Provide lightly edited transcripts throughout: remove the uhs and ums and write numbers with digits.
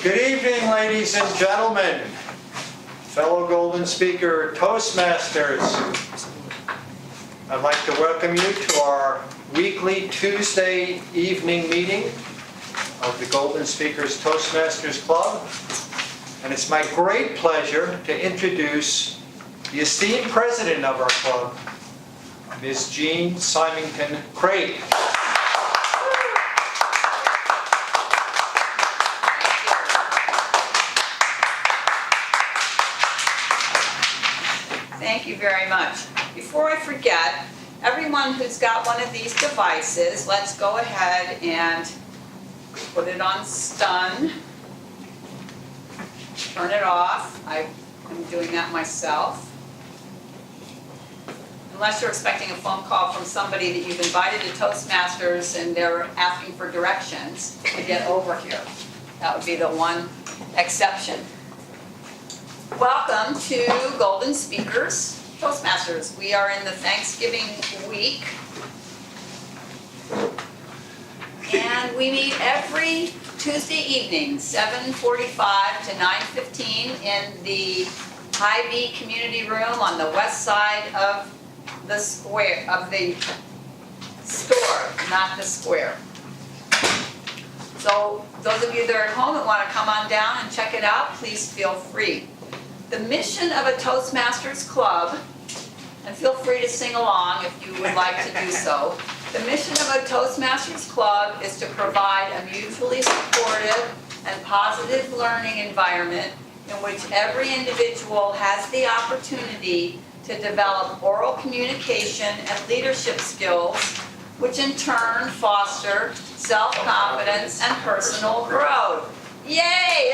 Good evening, ladies and gentlemen, fellow Golden Speaker Toastmasters. I'd like to welcome you to our weekly Tuesday evening meeting of the Golden Speakers Toastmasters Club. And it's my great pleasure to introduce the esteemed president of our club, Ms. Jean Symington Craig. Thank you very much. Before I forget, everyone who's got one of these devices, let's go ahead and put it on stun. Turn it off. I'm doing that myself. Unless you're expecting a phone call from somebody that you've invited to Toastmasters and they're asking for directions to get over here. That would be the one exception. Welcome to Golden Speakers Toastmasters. We are in the Thanksgiving week. And we meet every Tuesday evening, 7:45 to 9:15 in the Hy-Vee Community Room on the west side of the square, of the store, not the square. So those of you that are at home that want to come on down and check it out, please feel free. The mission of a Toastmasters Club, and feel free to sing along if you would like to do so. The mission of a Toastmasters Club is to provide a mutually supportive and positive learning environment in which every individual has the opportunity to develop oral communication and leadership skills, which in turn foster self-confidence and personal growth. Yay!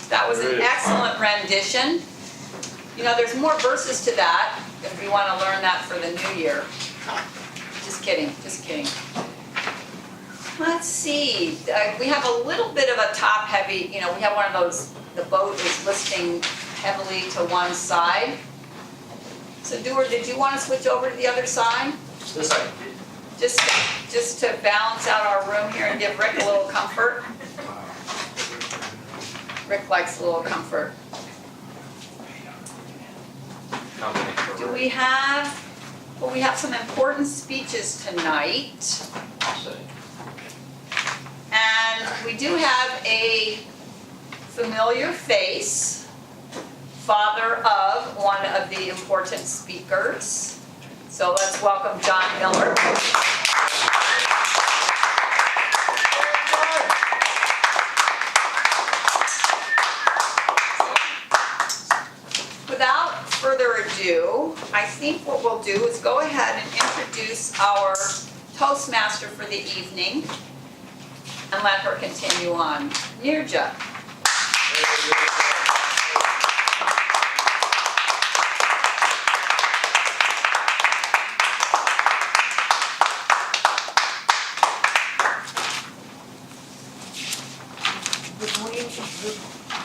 That was an excellent rendition. You know, there's more verses to that if you want to learn that for the new year. Just kidding, just kidding. Let's see, we have a little bit of a top-heavy, you know, we have one of those, the boat is listing heavily to one side. So Dewar, did you want to switch over to the other side? This side. Just to balance out our room here and give Rick a little comfort. Rick likes a little comfort. Do we have, well, we have some important speeches tonight. And we do have a familiar face, father of one of the important speakers. So let's welcome John Miller. Without further ado, I think what we'll do is go ahead and introduce our Toastmaster for the evening and let her continue on. Nirja.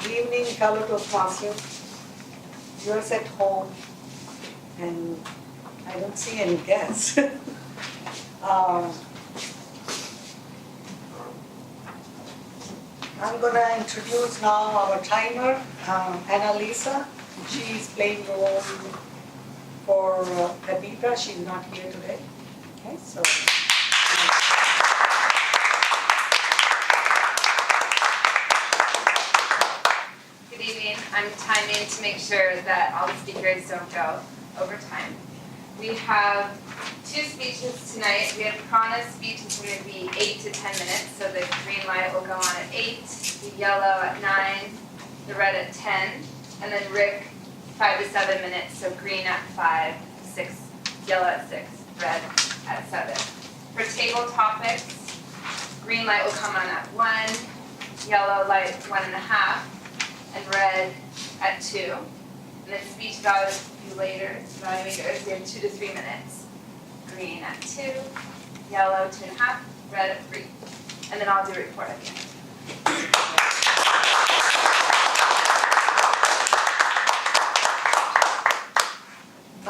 Good evening, fellow Toastmasters. You're at home, and I don't see any guests. I'm going to introduce now our timer, Annalisa. She's playing the role for Tabitha. She's not here today. Okay, so. Good evening. I'm timing to make sure that all the speakers don't go over time. We have two speeches tonight. We have Prana's speech is going to be 8 to 10 minutes, so the green light will go on at 8, the yellow at 9, the red at 10, and then Rick 5 to 7 minutes, so green at 5, 6, yellow at 6, red at 7. For table topics, green light will come on at 1, yellow light 1.5, and red at 2. And then speech evaluators, we have 2 to 3 minutes. Green at 2, yellow 2.5, red at 3. And then I'll do a report at the end.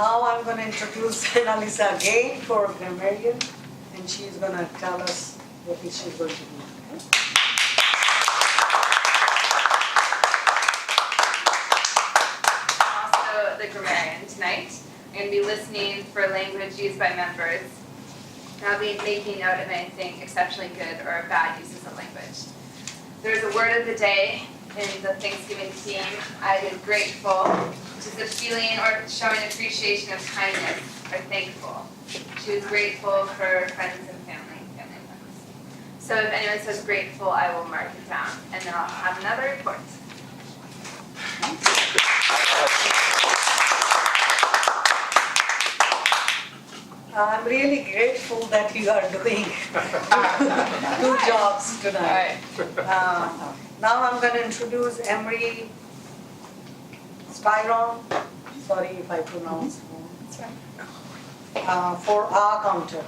Now I'm going to introduce Annalisa again for grammarian, and she's going to tell us what she's going to do. Also the grammarian tonight. I'm going to be listening for language used by members. And I'll be making note of anything exceptionally good or bad uses of language. There's a word of the day in the Thanksgiving theme. I did grateful, which is a feeling or showing appreciation of kindness or thankful. She was grateful for friends and family and friends. So if anyone says grateful, I will mark it down, and then I'll have another report. I'm really grateful that you are doing 2 jobs tonight. Now I'm going to introduce Emery Styron, sorry if I pronounce wrong, for our counter.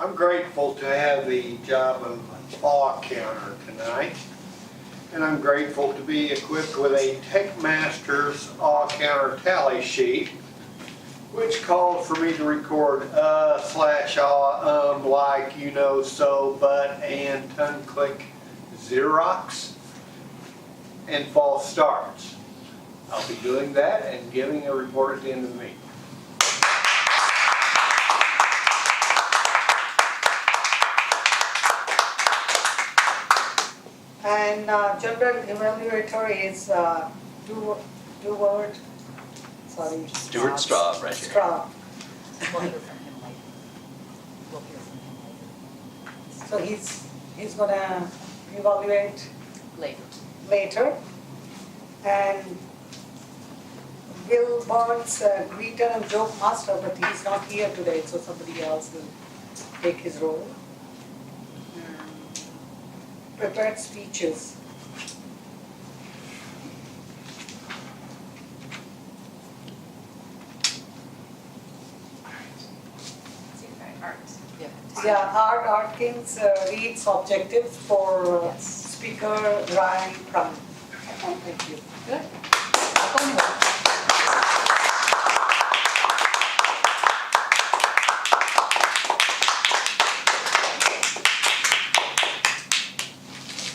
I'm grateful to have the job of awe counter tonight. And I'm grateful to be equipped with a Toastmasters awe counter tally sheet, which called for me to record /, like, you know, so, but, and, tongue click, Xerox, and false starts. I'll be doing that and giving a report at the end of the meeting. And general evaluator is Stuart Straub, right here. Straub. We'll hear from him later. We'll hear from him So he's gonna evaluate later. later. And Will Burns, greeter and joke master, but he's not here today, so somebody else will take his role. Prepared speeches. Art. Yeah, Art Atkins reads objectives for Speaker Ryan Brown. Thank you. Good. Up on board.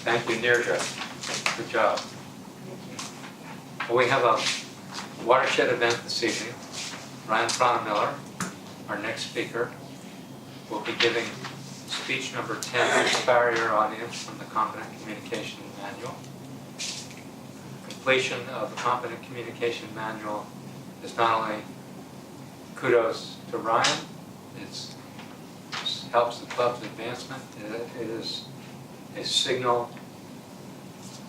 Thank you, Deirdre. Good job. Well, we have a watershed event this evening. Ryan Miller, our next speaker, will be giving speech number 10 to inspire your audience from the Competent Communication Manual. Completion of the Competent Communication Manual is not only kudos to Ryan, it helps the club's advancement. It is a signal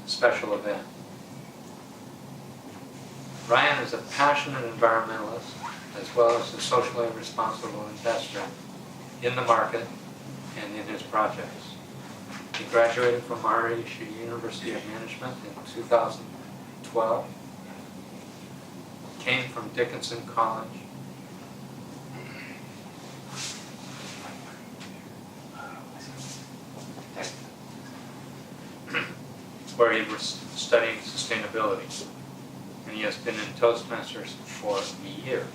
special event. Ryan is a passionate environmentalist as well as a socially responsible investor in the market and in his projects. He graduated from Maharishi University of Management in 2012, came from Dickinson College, where he was studying sustainability, and he has been in Toastmasters for a year.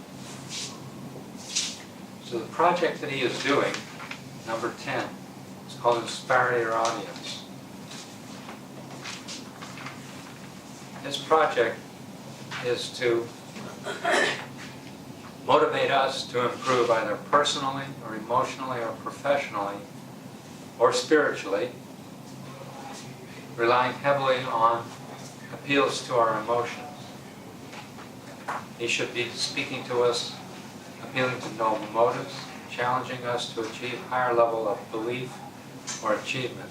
So the project that he is doing, number 10, is called Inspire Your Audience. His project is to motivate us to improve either personally or emotionally or professionally or spiritually, relying heavily on appeals to our emotions. He should be speaking to us, appealing to noble motives, challenging us to achieve higher level of belief or achievement,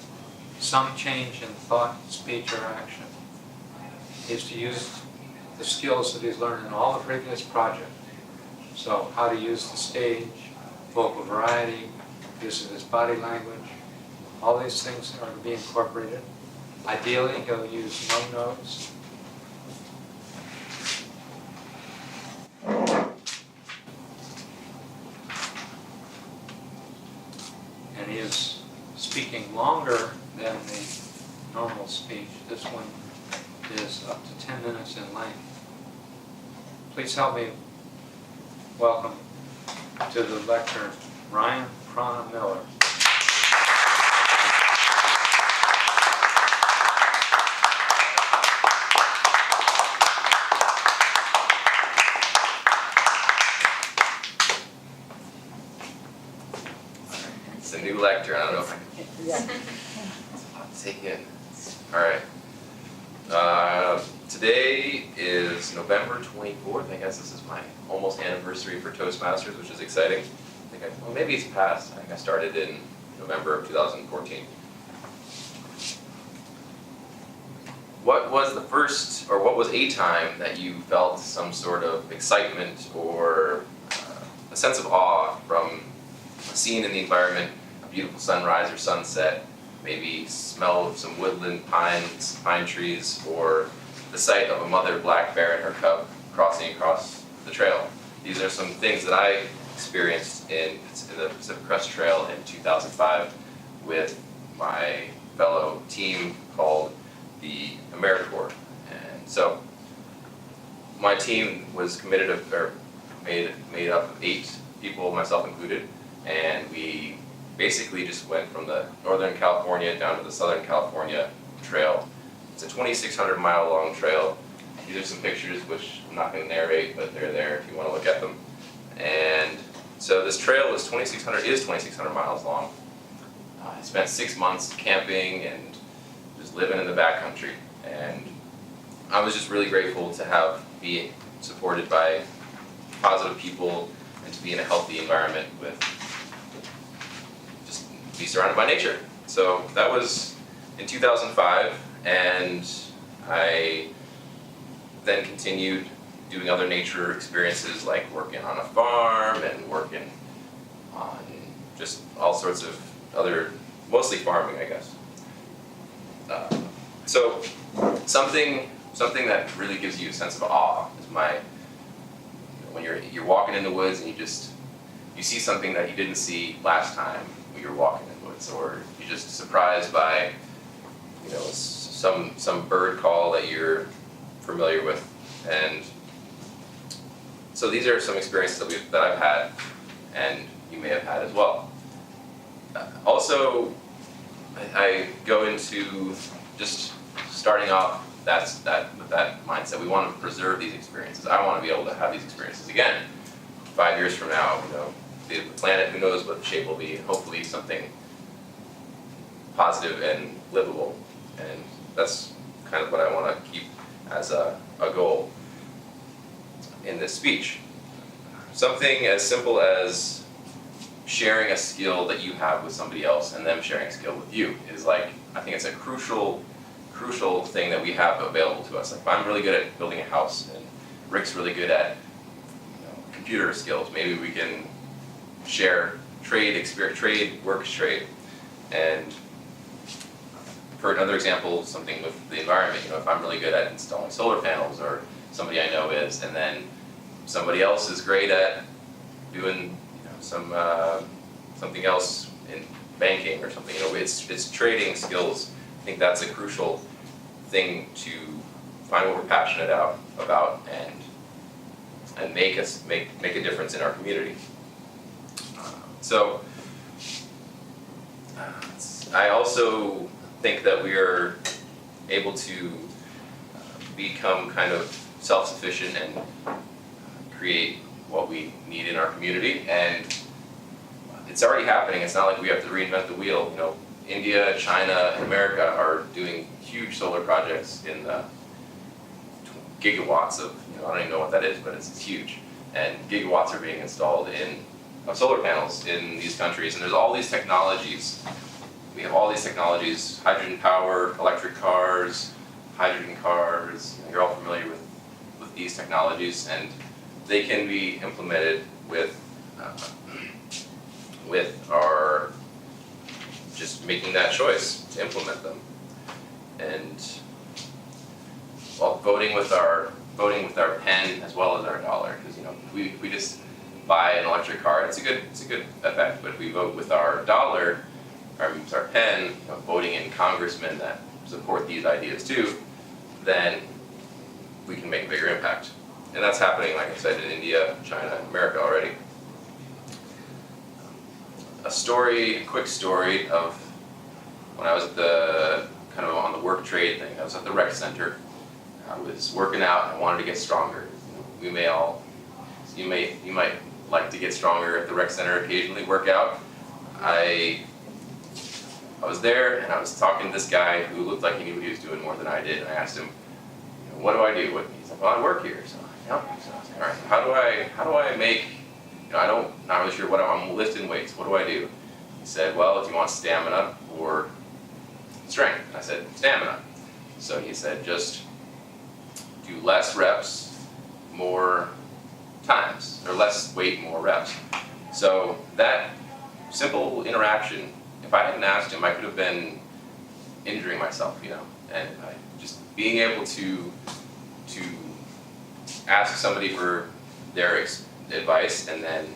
some change in thought, speech, or action. He is to use the skills that he's learned in all the previous projects. So how to use the stage, vocal variety, use of his body language, all these things are to be incorporated. Ideally, he'll use no notes. And he is speaking longer than the normal speech. This one is up to 10 minutes in length. Please help me welcome to the lectern Ryan Prana Miller. It's a new lecture, I don't know if I Yeah. can take it. All right. Today is November 24th. I guess this is my almost anniversary for Toastmasters, which is exciting. Well, maybe it's past. I think I started in November of 2014. What was the first, or what was a time that you felt some sort of excitement or a sense of awe from a scene in the environment, a beautiful sunrise or sunset, maybe smell of some woodland pines, pine trees, or the sight of a mother black bear and her cub crossing across the trail? These are some things that I experienced in the Pacific Crest Trail in 2005 with my fellow team called the AmeriCorps. And so my team was committed of, or made up of 8 people, myself included, and we basically just went from the Northern California down to the Southern California trail. It's a 2,600 mile long trail. These are some pictures which I'm not going to narrate, but they're there if you want to look at them. And so this trail is 2,600 miles long. I spent 6 months camping and just living in the backcountry. And I was just really grateful to be supported by positive people and to be in a healthy environment with just be surrounded by nature. So that was in 2005, and I then continued doing other nature experiences like working on a farm and working on just all sorts of other, mostly farming, I guess. So something that really gives you a sense of awe is when you're walking in the woods and you see something that you didn't see last time when you were walking in the woods, or you're just surprised by some bird call that you're familiar with. And so these are some experiences that I've had, and you may have had as well. Also, I go into just starting off with that mindset. We want to preserve these experiences. I want to be able to have these experiences again 5 years from now. The planet, who knows what the shape will be. Hopefully something positive and livable. And that's kind of what I want to keep as a goal in this speech. Something as simple as sharing a skill that you have with somebody else and them sharing a skill with you is I think it's a crucial thing that we have available to us. Like if I'm really good at building a house and Rick's really good at computer skills, maybe we can share work trade. And for another example, something with the environment, if I'm really good at installing solar panels, or somebody I know is, and then somebody else is great at doing something else in banking or something, it's trading skills. I think that's a crucial thing to find what we're passionate about and make a difference in our community. So I also think that we are able to become kind of self-sufficient and create what we need in our community, and it's already happening. It's not like we have to reinvent the wheel. India, China, and America are doing huge solar projects in the gigawatts of, I don't even know what that is, but it's huge. And gigawatts are being installed of solar panels in these countries, and there's all these technologies. We have all these technologies: hydrogen power, electric cars, hydrogen cars. You're all familiar with these technologies, and they can be implemented with our just making that choice to implement them, and voting with our pen as well as our dollar, because we just buy an electric car, it's a good effect. But if we vote with our dollar, or with our pen, voting in congressmen that support these ideas too, then we can make a bigger impact. And that's happening, like I said, in India, China, and America already. A quick story of when I was at the, kind of on the work trade thing, I was at the rec center. I was working out and I wanted to get stronger. You might like to get stronger at the rec center occasionally, work out. I was there and I was talking to this guy who looked like he knew what he was doing more than I did, and I asked him, what do I do? He's like, well, I work here, so I help you. So I was like, all right, how do I make, I'm not really sure I'm lifting weights, what do I do? He said, well, if you want stamina or strength. I said, stamina. So he said, just do less reps, more times, or less weight, more reps. So that simple interaction, if I hadn't asked him, I could have been injuring myself, and just being able to ask somebody for their advice, and then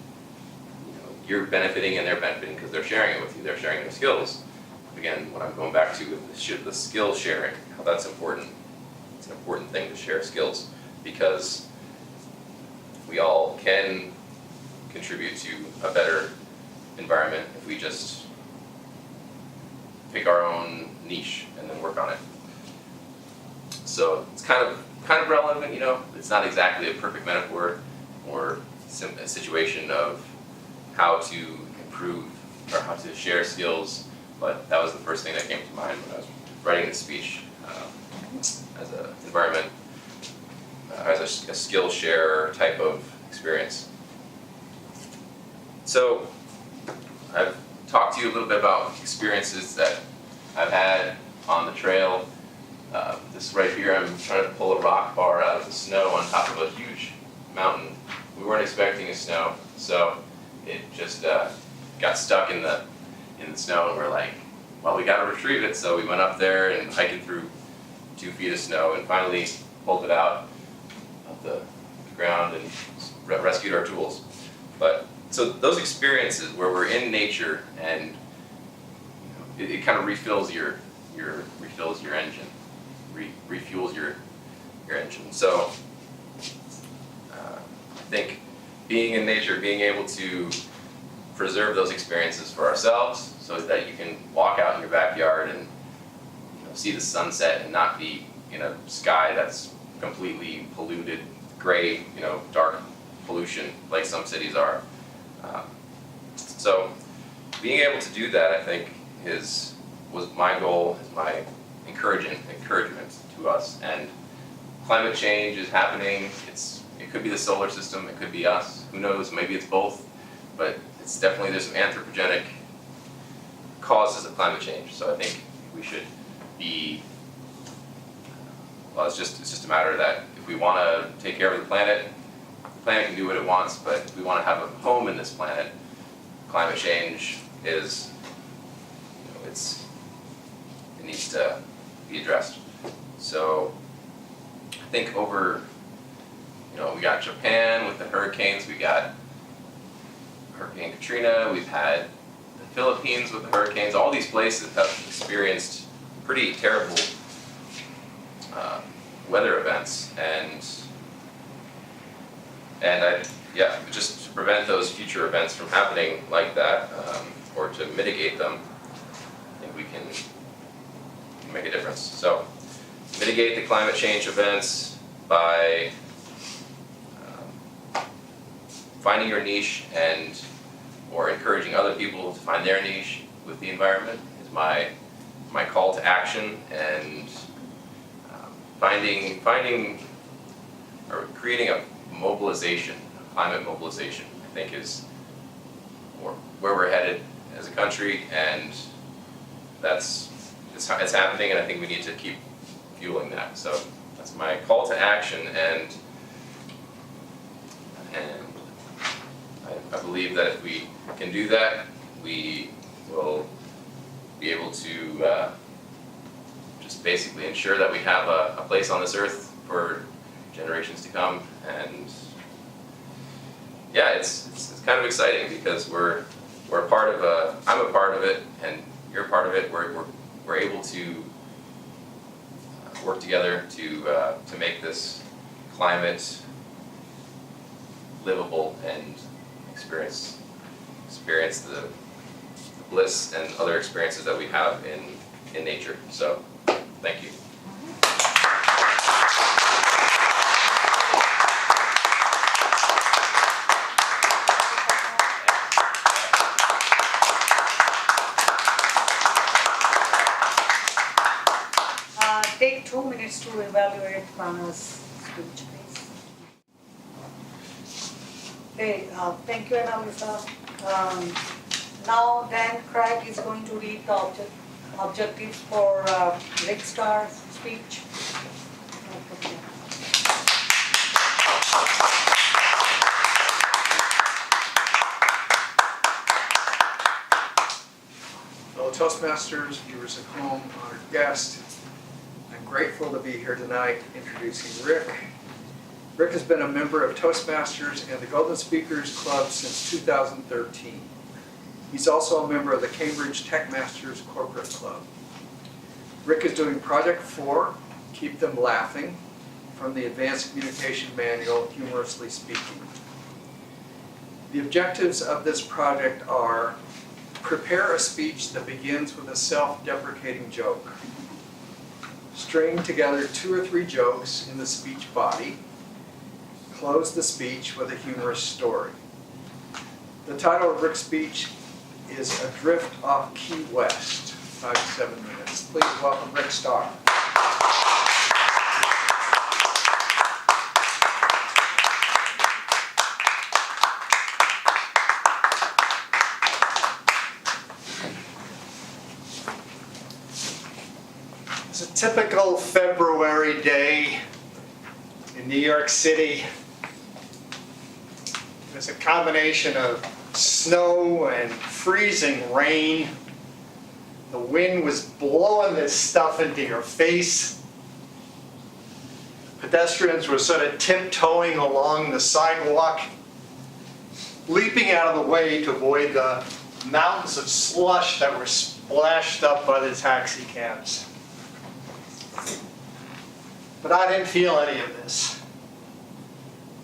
you're benefiting and they're benefiting because they're sharing it with you, they're sharing their skills. Again, what I'm going back to with the skill sharing, how that's important. It's an important thing to share skills, because we all can contribute to a better environment if we just pick our own niche and then work on it. So it's kind of relevant, it's not exactly a perfect metaphor or a situation of how to improve or how to share skills, but that was the first thing that came to mind when I was writing this speech as an environment, as a skill share type of experience. So I've talked to you a little bit about experiences that I've had on the trail. This right here, I'm trying to pull a rock bar out of the snow on top of a huge mountain. We weren't expecting a snow, so it just got stuck in the snow, and we're like, well, we got to retrieve it. So we went up there and hiking through 2 feet of snow, and finally pulled it out of the ground and rescued our tools. But so those experiences where we're in nature and it kind of refills your engine, refuels your engine. So I think being in nature, being able to preserve those experiences for ourselves, so that you can walk out in your backyard and see the sunset and not be in a sky that's completely polluted, gray, dark pollution like some cities are. So being able to do that, I think, was my goal, is my encouragement to us. And climate change is happening. It could be the solar system, it could be us, who knows, maybe it's both, but it's definitely, there's some anthropogenic causes of climate change. So I think we should be, well, it's just a matter that if we want to take care of the planet can do what it wants, but if we want to have a home in this planet, climate change is, it needs to be addressed. So I think over, we got Japan with the hurricanes, we got Hurricane Katrina, we've had the Philippines with the hurricanes. All these places have experienced pretty terrible weather events, and just to prevent those future events from happening like that, or to mitigate them, I think we can make a difference. So mitigate the climate change events by finding your niche or encouraging other people to find their niche with the environment is my call to action, and finding or creating a mobilization, climate mobilization, I think is where we're headed as a country, and it's happening, and I think we need to keep fueling that. So that's my call to action, and I believe that if we can do that, we will be able to just basically ensure that we have a place on this earth for generations to come. And yeah, it's kind of exciting because we're a part of I'm a part of it, and you're a part of it. We're able to work together to make this climate livable and experience the bliss and other experiences that we have in nature. So, thank you. Take 2 minutes to evaluate Prana's speech, please. Okay, thank you, Annalisa. Now then Craig is going to read the objectives for Rick Starr's speech. Fellow Toastmasters, viewers at home, honored guests, I'm grateful to be here tonight introducing Rick. Rick has been a member of Toastmasters and the Golden Speakers Club since 2013. He's also a member of the Cambridge Techmasters Corporate Club. Rick is doing Project 4, Keep Them Laughing, from the Advanced Communication Manual, Humorously Speaking. The objectives of this project are: prepare a speech that begins with a self-deprecating joke. String together 2 or 3 jokes in the speech body. Close the speech with a humorous story. The title of Rick's speech is Adrift Off Key West, 5 to 7 minutes. Please welcome Rick Starr. It's a typical February day in New York City. There's a combination of snow and freezing rain. The wind was blowing this stuff into your face. Pedestrians were sort of tiptoeing along the sidewalk, leaping out of the way to avoid the mountains of slush that were splashed up by the taxi cabs. But I didn't feel any of this.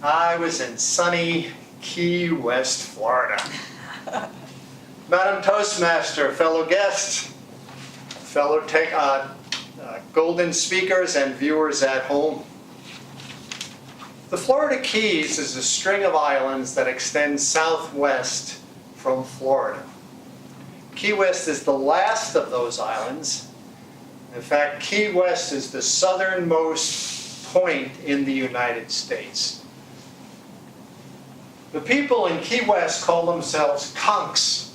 I was in sunny Key West, Florida. Madam Toastmaster, fellow guests, fellow Golden speakers and viewers at home. The Florida Keys is a string of islands that extends southwest from Florida. Key West is the last of those islands. In fact, Key West is the southernmost point in the United States. The people in Key West call themselves conchs.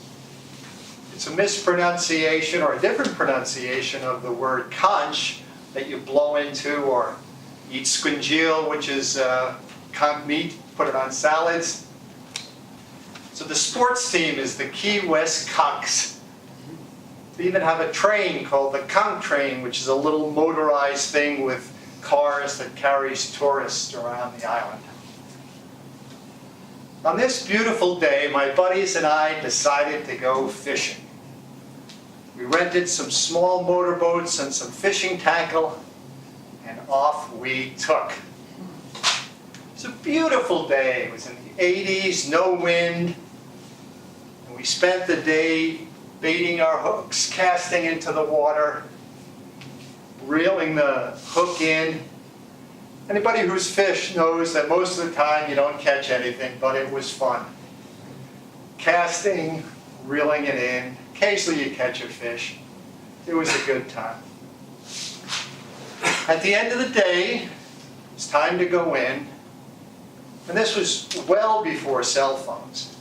It's a mispronunciation or a different pronunciation of the word conch that you blow into or eat squingeal, which is conch meat, put it on salads. So the sports team is the Key West Conchs. They even have a train called the conch train, which is a little motorized thing with cars that carries tourists around the island. On this beautiful day, my buddies and I decided to go fishing. We rented some small motorboats and some fishing tackle, and off we took. It was a beautiful day. It was in the 80s, no wind, and we spent the day baiting our hooks, casting into the water, reeling the hook in. Anybody who's fished knows that most of the time you don't catch anything, but it was fun. Casting, reeling it in, occasionally you catch a fish. It was a good time. At the end of the day, it's time to go in, and this was well before cell phones.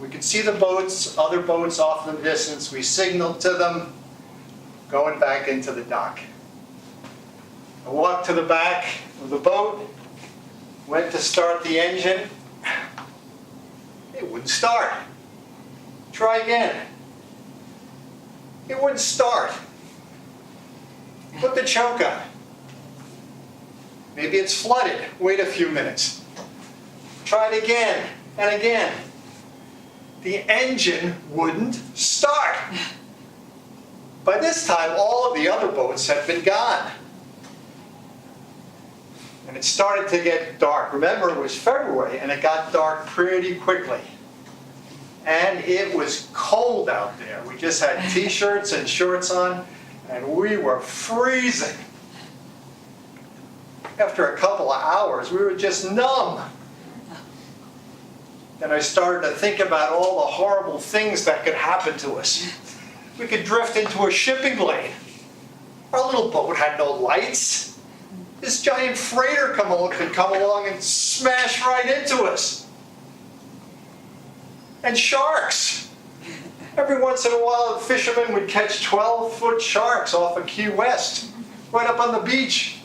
We could see the boats, other boats off in the distance. We signaled to them, going back into the dock. I walked to the back of the boat, went to start the engine. It wouldn't start. Try again. It wouldn't start. Put the choke on. Maybe it's flooded. Wait a few minutes. Try it again and again. The engine wouldn't start. By this time, all of the other boats had been gone. And it started to get dark. Remember, it was February, and it got dark pretty quickly. And it was cold out there. We just had t-shirts and shorts on, and we were freezing. After a couple of hours, we were just numb. Then I started to think about all the horrible things that could happen to us. We could drift into a shipping lane. Our little boat had no lights. This giant freighter could come along and smash right into us. And sharks. Every once in a while, the fishermen would catch 12-foot sharks off of Key West, right up on the beach.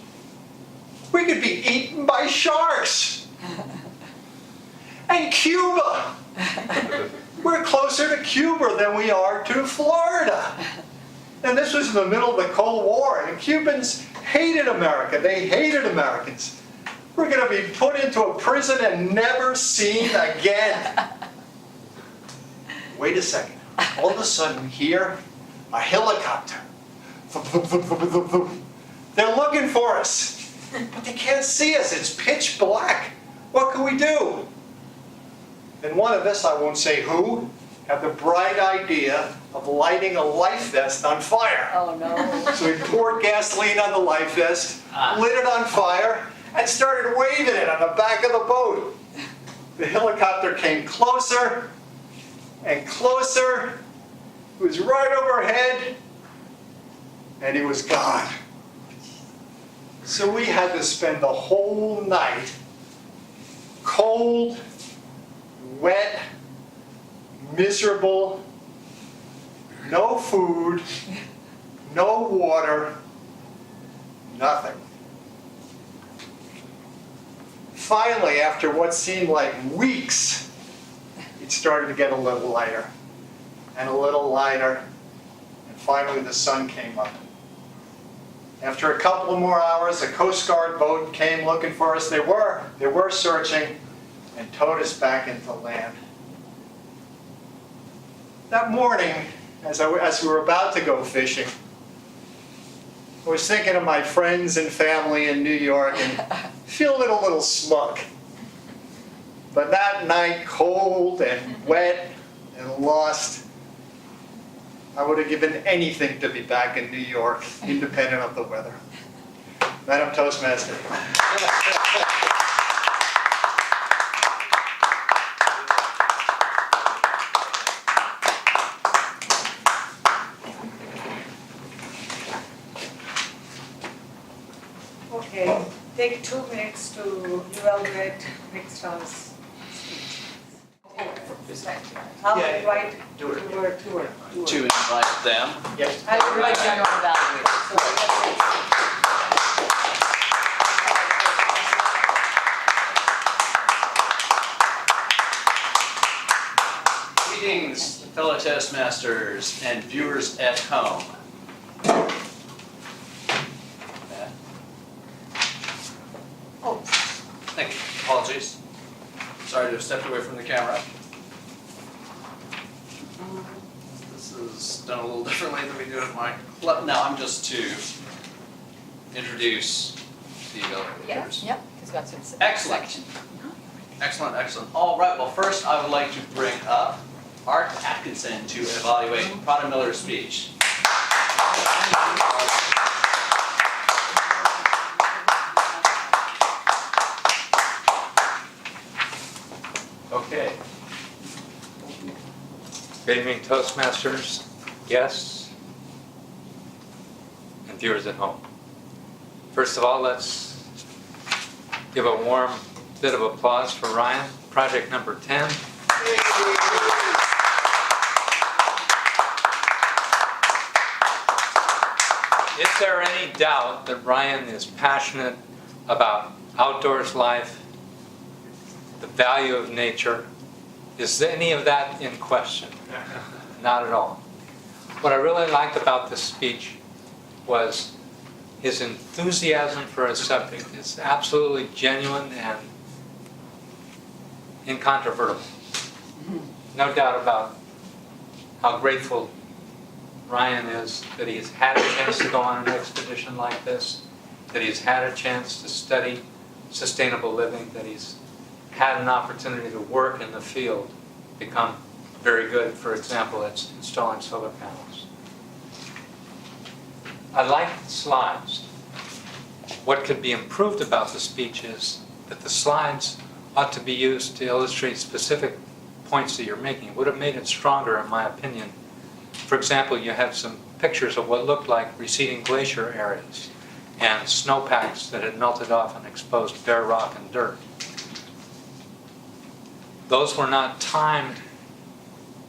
We could be eaten by sharks. And Cuba. We're closer to Cuba than we are to Florida. And this was in the middle of the Cold War, and Cubans hated America. They hated Americans. We're going to be put into a prison and never seen again. Wait a second. All of a sudden, here, a helicopter. They're looking for us, but they can't see us. It's pitch black. What can we do? And one of us, I won't say who, had the bright idea of lighting a life vest on fire. Oh, no. So we poured gasoline on the life vest, lit it on fire, and started waving it on the back of the boat. The helicopter came closer and closer. It was right overhead, and he was gone. So we had to spend the whole night cold, wet, miserable, no food, no water, nothing. Finally, after what seemed like weeks, it started to get a little lighter and a little lighter, and finally the sun came up. After a couple of more hours, a Coast Guard boat came looking for us. They were searching and towed us back into land. That morning, as we were about to go fishing, I was thinking of my friends and family in New York and feeling a little smug. But that night, cold and wet and lost, I would have given anything to be back in New York, independent of the weather. Madam Toastmaster. Okay, take 2 minutes to evaluate Rick Starr's speech. I'll Yeah, invite do it. To invite them. Yes. I'll invite general evaluator. Greetings, fellow Toastmasters and viewers at home. Oh, thank you. Apologies. Sorry to have stepped away from the camera. This is done a little differently than we do at my club. Now I'm just to introduce the evaluators. Yep, because that's what's. Excellent. Excellent, excellent. All right, well, first I would like to bring up Art Atkinson to evaluate Prada Miller's speech. Okay. Good evening, Toastmasters, guests, and viewers at home. First of all, let's give a warm bit of applause for Ryan, project number 10. Is there any doubt that Ryan is passionate about outdoors life, the value of nature? Is any of that in question? Not at all. What I really liked about this speech was his enthusiasm for his subject. It's absolutely genuine and incontrovertible. No doubt about how grateful Ryan is that he's had a chance to go on an expedition like this, that he's had a chance to study sustainable living, that he's had an opportunity to work in the field, become very good, for example, at installing solar panels. I like slides. What could be improved about the speech is that the slides ought to be used to illustrate specific points that you're making. It would have made it stronger, in my opinion. For example, you had some pictures of what looked like receding glacier areas and snowpacks that had melted off and exposed bare rock and dirt. Those were not timed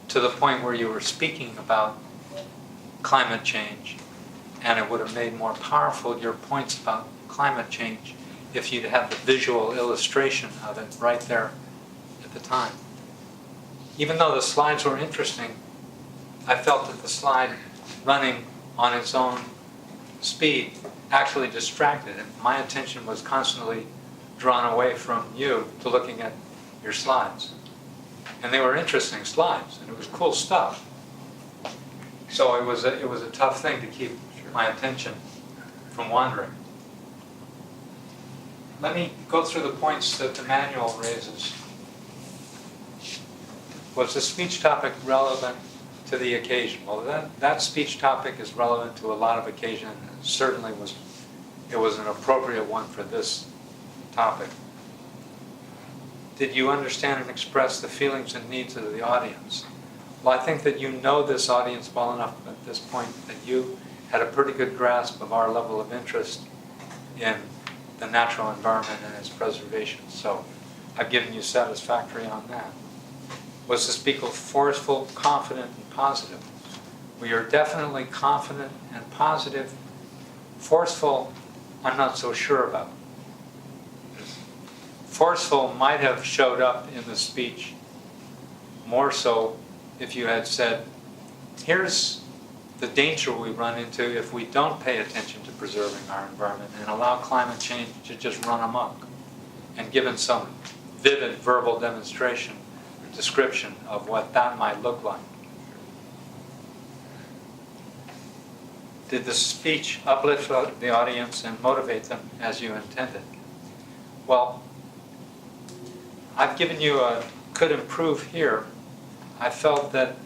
to the point where you were speaking about climate change, and it would have made more powerful your points about climate change if you'd had the visual illustration of it right there at the time. Even though the slides were interesting, I felt that the slide running on its own speed actually distracted, and my attention was constantly drawn away from you to looking at your slides. And they were interesting slides, and it was cool stuff. So it was a tough thing to keep my attention from wandering. Let me go through the points that the manual raises. Was the speech topic relevant to the occasion? Well, that speech topic is relevant to a lot of occasions, and certainly it was an appropriate one for this topic. Did you understand and express the feelings and needs of the audience? Well, I think that you know this audience well enough at this point that you had a pretty good grasp of our level of interest in the natural environment and its preservation. So I've given you satisfactory on that. Was the speaker forceful, confident, and positive? We are definitely confident and positive. Forceful, I'm not so sure about. Forceful might have showed up in the speech more so if you had said, here's the danger we run into if we don't pay attention to preserving our environment and allow climate change to just run amok, and given some vivid verbal demonstration or description of what that might look like. Did the speech uplift the audience and motivate them as you intended? Well, I've given you a could improve here. I felt that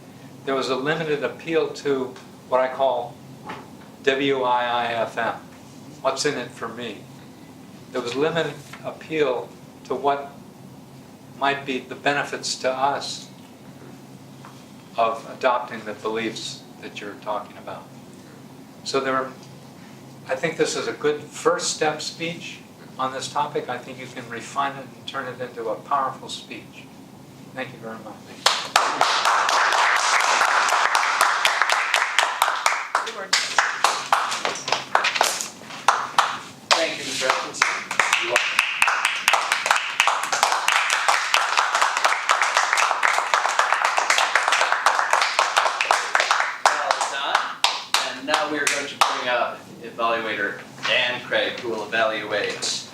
there was a limited appeal to what I call WIIFM. What's in it for me? There was limited appeal to what might be the benefits to us of adopting the beliefs that you're talking about. So I think this is a good first step speech on this topic. I think you can refine it and turn it into a powerful speech. Thank you very much. Thank you, Mr. Atkinson. You're welcome. Well done. And now we are going to bring up evaluator Dan Craig, who will evaluate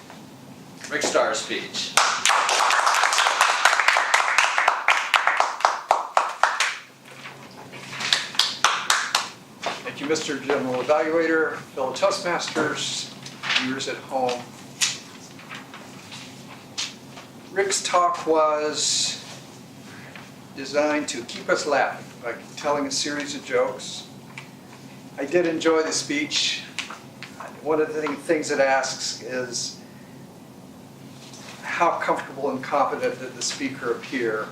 Rick Starr's speech. Thank you, Mr. General Evaluator, fellow Toastmasters, viewers at home. Rick's talk was designed to keep us laughing by telling a series of jokes. I did enjoy the speech. One of the things it asks is how comfortable and confident did the speaker appear?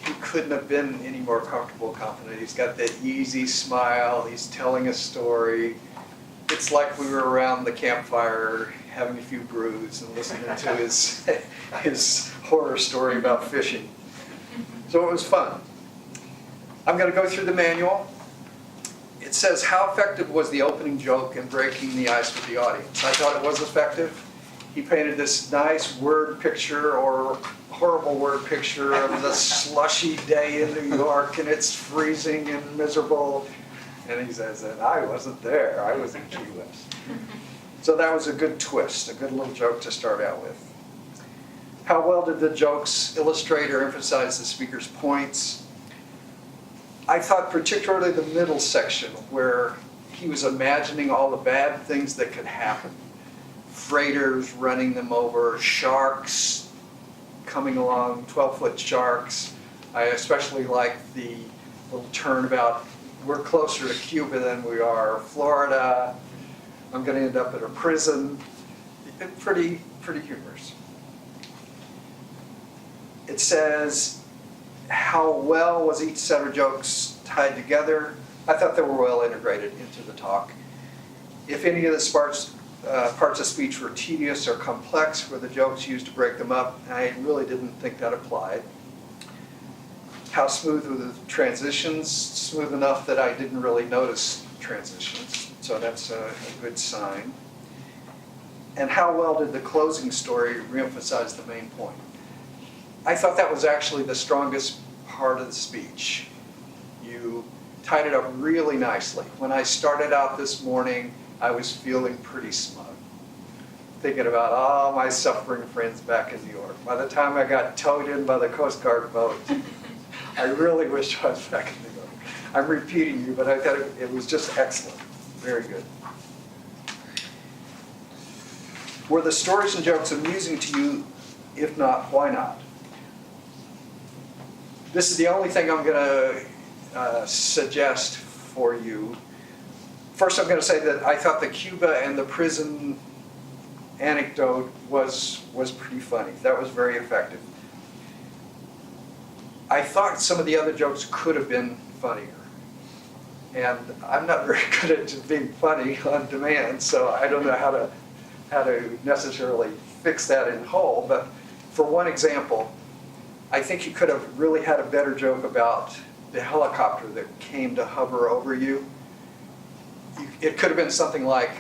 He couldn't have been any more comfortable and confident. He's got that easy smile. He's telling a story. It's like we were around the campfire having a few brews and listening to his horror story about fishing. So it was fun. I'm going to go through the manual. It says, how effective was the opening joke in breaking the ice with the audience? I thought it was effective. He painted this nice word picture, or horrible word picture, of the slushy day in New York, and it's freezing and miserable. And he says, and I wasn't there, I was in Key West. So that was a good twist, a good little joke to start out with. How well did the jokes illustrate or emphasize the speaker's points? I thought particularly the middle section, where he was imagining all the bad things that could happen. freighters running them over, sharks coming along, 12-foot sharks. I especially like the little turnabout. We're closer to Cuba than we are Florida. I'm going to end up at a prison. Pretty humorous. It says, how well was each set of jokes tied together? I thought they were well integrated into the talk. If any of the parts of speech were tedious or complex, were the jokes used to break them up? I really didn't think that applied. How smooth were the transitions? Smooth enough that I didn't really notice transitions, so that's a good sign. And how well did the closing story reemphasize the main point? I thought that was actually the strongest part of the speech. You tied it up really nicely. When I started out this morning, I was feeling pretty smug, thinking about all my suffering friends back in New York. By the time I got towed in by the Coast Guard boat, I really wish I was back in New York. I'm repeating you, but I thought it was just excellent. Very good. Were the stories and jokes amusing to you? If not, why not? This is the only thing I'm going to suggest for you. First, I'm going to say that I thought the Cuba and the prison anecdote was pretty funny. That was very effective. I thought some of the other jokes could have been funnier. And I'm not very good at being funny on demand, so I don't know how to necessarily fix that in whole. But for one example, I think you could have really had a better joke about the helicopter that came to hover over you. It could have been something like,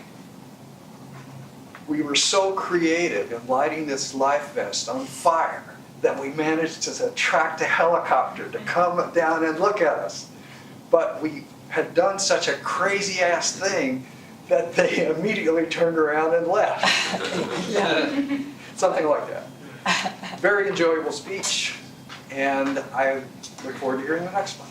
we were so creative in lighting this life vest on fire that we managed to attract a helicopter to come down and look at us. But we had done such a crazy ass thing that they immediately turned around and left. Something like that. Very enjoyable speech, and I look forward to hearing the next one.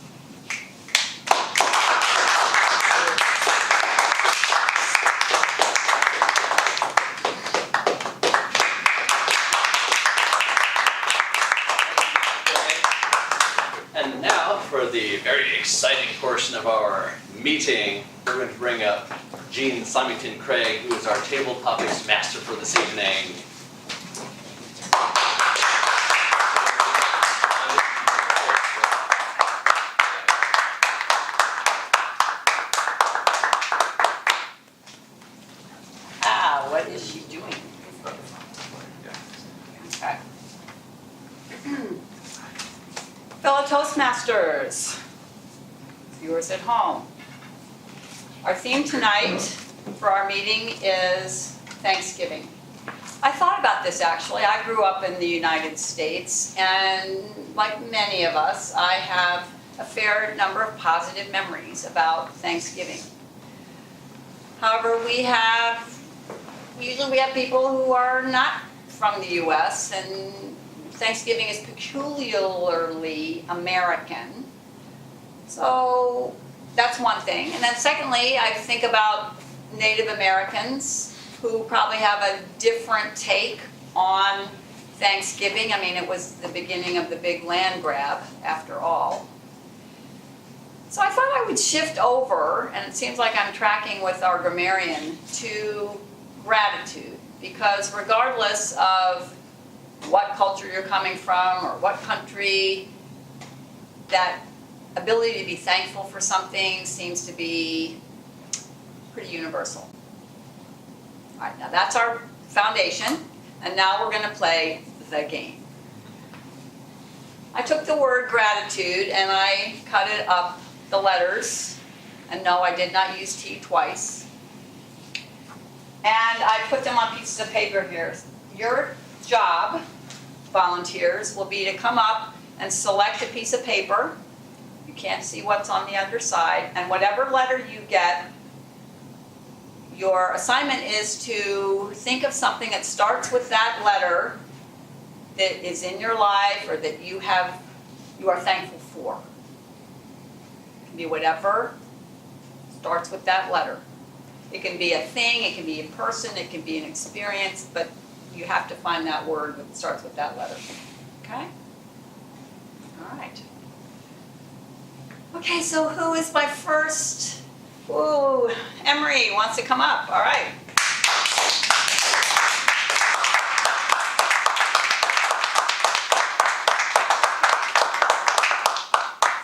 And now for the very exciting portion of our meeting, we're going to bring up Jean Symington Craig, who is our table topics master for this evening. What is she doing? Okay. Fellow Toastmasters, viewers at home, our theme tonight for our meeting is Thanksgiving. I thought about this actually. I grew up in the United States, and like many of us, I have a fair number of positive memories about Thanksgiving. However, usually we have people who are not from the US, and Thanksgiving is peculiarly American. So that's one thing. And then secondly, I think about Native Americans who probably have a different take on Thanksgiving. I mean, it was the beginning of the big land grab, after all. So I thought I would shift over, and it seems like I'm tracking with our grammarian, to gratitude. Because regardless of what culture you're coming from or what country, that ability to be thankful for something seems to be pretty universal. All right, now that's our foundation, and now we're going to play the game. I took the word gratitude and I cut it up the letters, and no, I did not use T twice. And I put them on pieces of paper here. Your job, volunteers, will be to come up and select a piece of paper. You can't see what's on the underside, and whatever letter you get, your assignment is to think of something that starts with that letter that is in your life or that you are thankful for. It can be whatever starts with that letter. It can be a thing, it can be a person, it can be an experience, but you have to find that word that starts with that letter. Okay? All right. Okay, so who is my first? Ooh, Emery wants to come up. All right.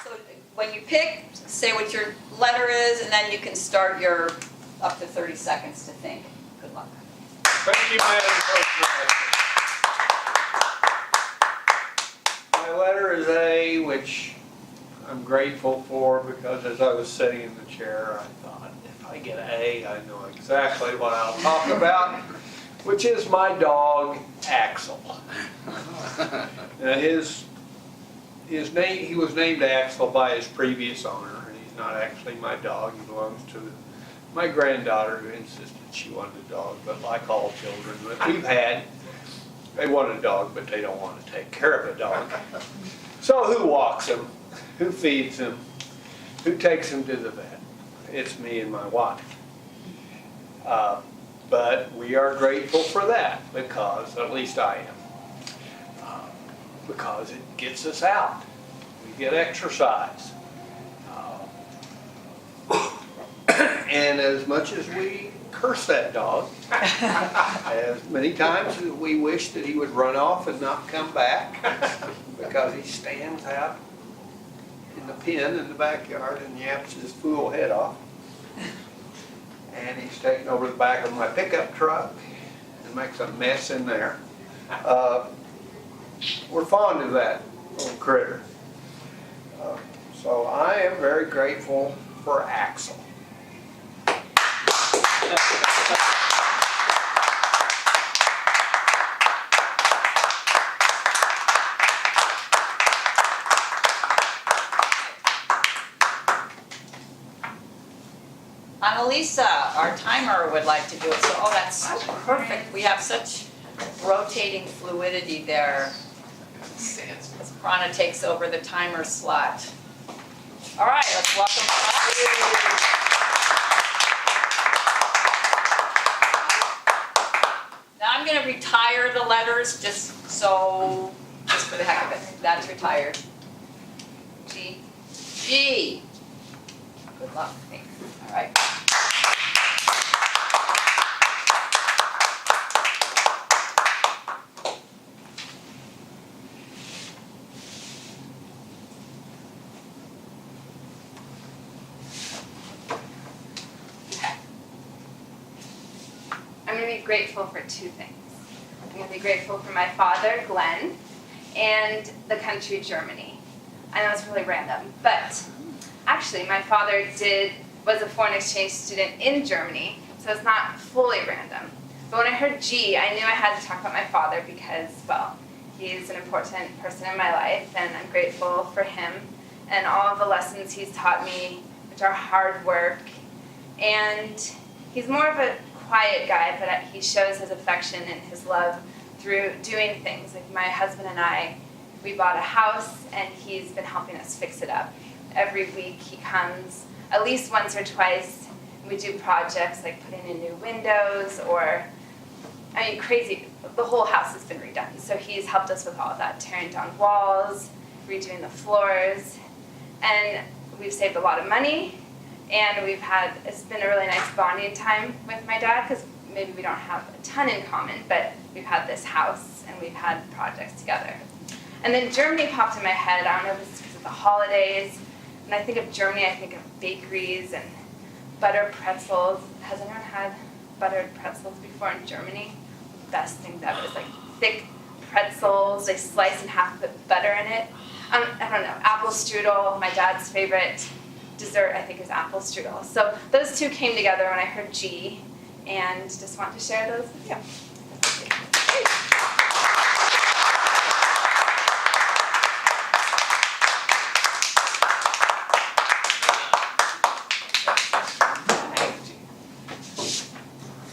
So when you pick, say what your letter is, and then you can start your up to 30 seconds to think. Good luck. Thank you, Madam Toastmaster. My letter is A, which I'm grateful for because as I was sitting in the chair, I thought, if I get A, I know exactly what I'll talk about, which is my dog, Axel. Now his name, he was named Axel by his previous owner, and he's not actually my dog. He belongs to my granddaughter who insisted she wanted a dog, but like all children that we've had, they want a dog, but they don't want to take care of a dog. So who walks him? Who feeds him? Who takes him to the vet? It's me and my wife. But we are grateful for that because, at least I am, because it gets us out. We get exercise. And as much as we curse that dog, as many times as we wish that he would run off and not come back because he stands out in the pen in the backyard and yaps his fool head off. And he's taken over the back of my pickup truck and makes a mess in there. We're fond of that little critter. So I am very grateful for Axel. Annalisa, our timer, would like to do it. So, oh, that's so perfect. We have such rotating fluidity there. As Prana takes over the timer slot. All right, let's welcome Prana. Now I'm going to retire the letters just for the heck of it. That's retired. G. G. Good luck. Thanks. All right. I'm going to be grateful for two things. I'm going to be grateful for my father, Glenn, and the country Germany. I know it's really random, but actually my father was a foreign exchange student in Germany, so it's not fully random. But when I heard G, I knew I had to talk about my father because, well, he's an important person in my life, and I'm grateful for him and all of the lessons he's taught me, which are hard work. And he's more of a quiet guy, but he shows his affection and his love through doing things. Like my husband and I, we bought a house, and he's been helping us fix it up. Every week he comes at least once or twice. We do projects like putting in new windows or, I mean, crazy. The whole house has been redone. So he's helped us with all of that, tearing down walls, redoing the floors. And we've saved a lot of money. And it's been a really nice bonding time with my dad because maybe we don't have a ton in common, but we've had this house and we've had projects together. And then Germany popped in my head. I don't know if it's because of the holidays. When I think of Germany, I think of bakeries and butter pretzels. Has anyone had buttered pretzels before in Germany? The best things ever. It's like thick pretzels. They slice in half, put butter in it. I don't know. Apple strudel, my dad's favorite dessert, I think, is apple strudel. So those two came together when I heard G, and just want to share those with you.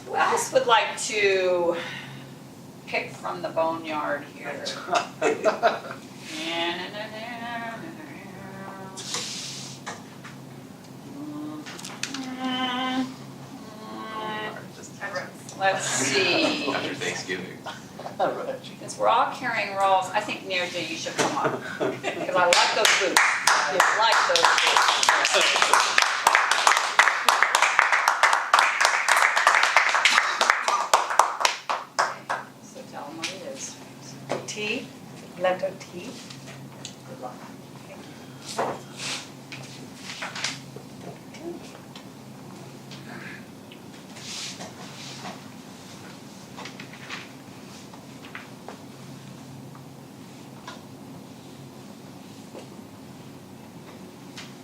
Who else would like to pick from the boneyard here? Let's see. After Thanksgiving. Since we're all carrying rolls, I think Neerja, you should come up. Because I like those boots. I like those boots. So tell them what it is. T, letter T. Good luck.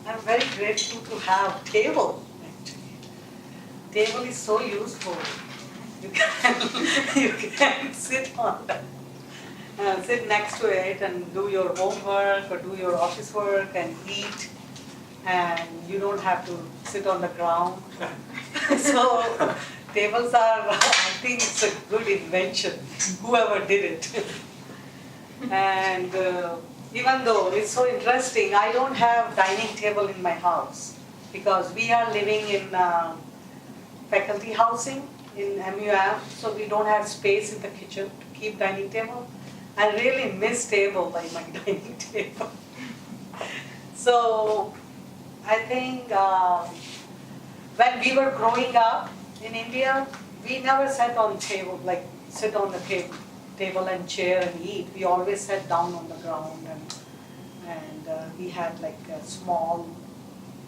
I'm very grateful to have table, actually. Table is so useful. You can sit on that, sit next to it and do your homework or do your office work and eat. And you don't have to sit on the ground. So tables are, I think it's a good invention, whoever did it. And even though it's so interesting, I don't have dining table in my house because we are living in faculty housing in MUM, so we don't have space in the kitchen to keep dining table. I really miss table by my dining table. So I think when we were growing up in India, we never sat on table, like sit on the table and chair and eat. We always sat down on the ground and we had like a small,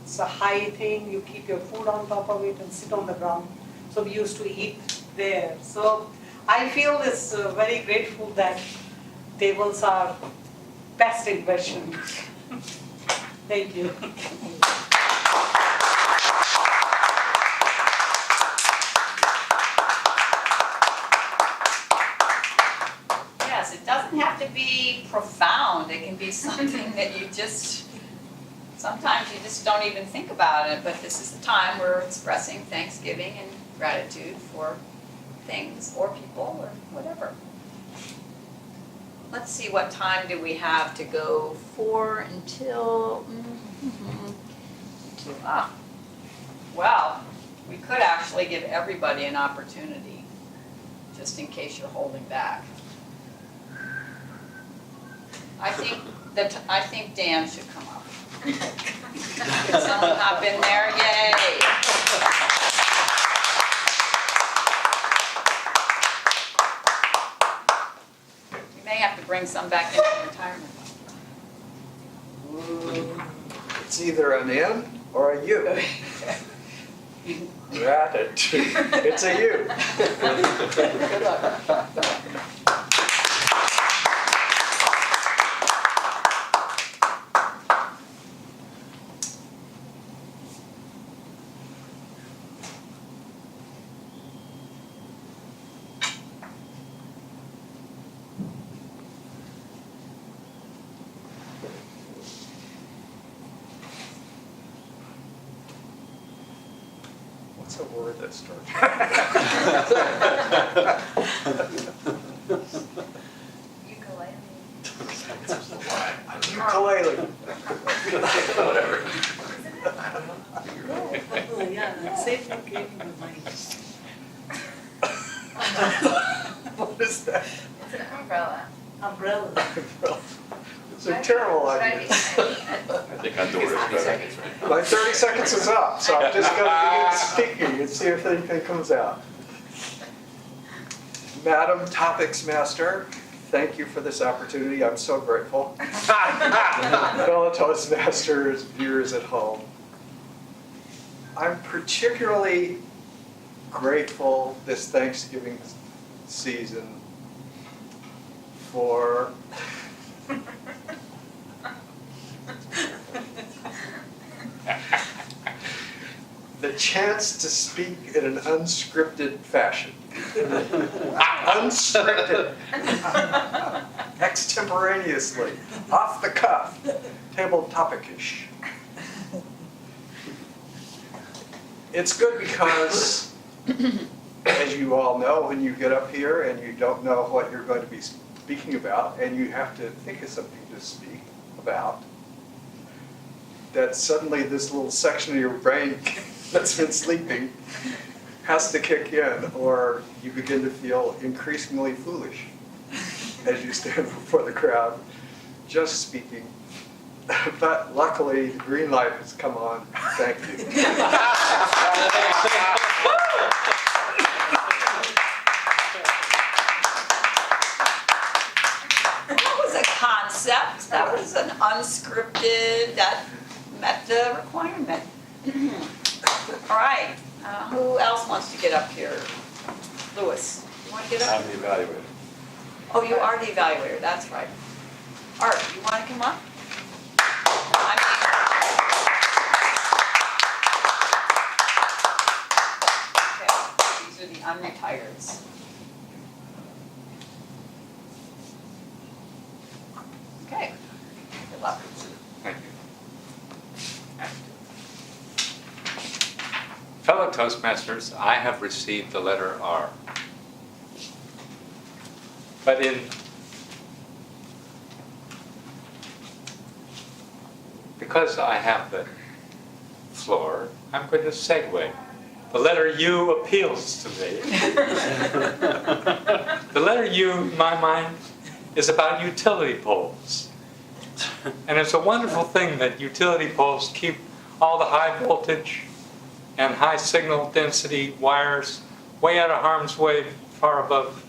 it's a high thing, you keep your food on top of it and sit on the ground. So we used to eat there. So I feel this very grateful that tables are best invention. Thank you. Yes, it doesn't have to be profound. It can be something that you just, sometimes you just don't even think about it, but this is the time we're expressing thanksgiving and gratitude for things or people or whatever. Let's see, what time do we have to go for until, well, we could actually give everybody an opportunity, just in case you're holding back. I think Dan should come up. Can someone hop in there? Yay! You may have to bring some back into retirement. It's either an in or a U. You're at it. It's a U. Good luck. What's a word that starts? Ukulele. Ukulele. Whatever. Oh, yeah, same thing came to mind. What is that? It's an umbrella. Umbrella. It's a terrible Should I idea. be tiny? I think outdoors is better. My 30 seconds is up, so I'm just going to begin speaking and see if anything comes out. Madam Topics Master, thank you for this opportunity. I'm so grateful. Fellow Toastmasters, viewers at home. I'm particularly grateful this Thanksgiving season for the chance to speak in an unscripted fashion. Unscripted. Extemporaneously. Off the cuff. Table topic-ish. It's good because, as you all know, when you get up here and you don't know what you're going to be speaking about, and you have to think of something to speak about, that suddenly this little section of your brain that's been sleeping has to kick in, or you begin to feel increasingly foolish as you stand before the crowd, just speaking. But luckily, the green light has come on. Thank you. That was a concept, that was an unscripted, that met the requirement. All right, who else wants to get up here? Louis, you want to get up? I'm the evaluator. Oh, you are the evaluator, that's right. Art, you want to come up? I mean, okay, these are the unretireds. Okay, good luck. Thank you. Fellow Toastmasters, I have received the letter R. But because I have the floor, I'm going to segue. The letter U appeals to me. The letter U, in my mind, is about utility poles. And it's a wonderful thing that utility poles keep all the high voltage and high signal density wires way out of harm's way, far above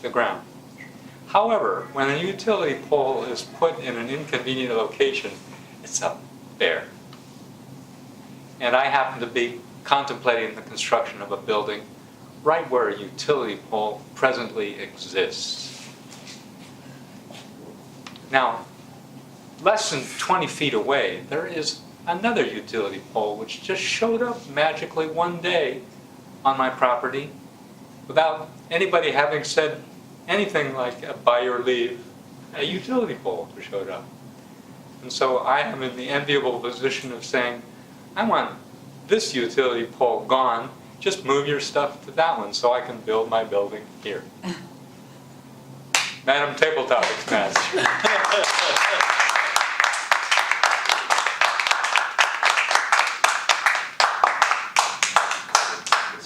the ground. However, when a utility pole is put in an inconvenient location, it's up there. And I happen to be contemplating the construction of a building right where a utility pole presently exists. Now, less than 20 feet away, there is another utility pole which just showed up magically one day on my property without anybody having said anything like, by your leave. A utility pole showed up. And so I am in the enviable position of saying, I want this utility pole gone, just move your stuff to that one so I can build my building here. Madam Table Topics Master.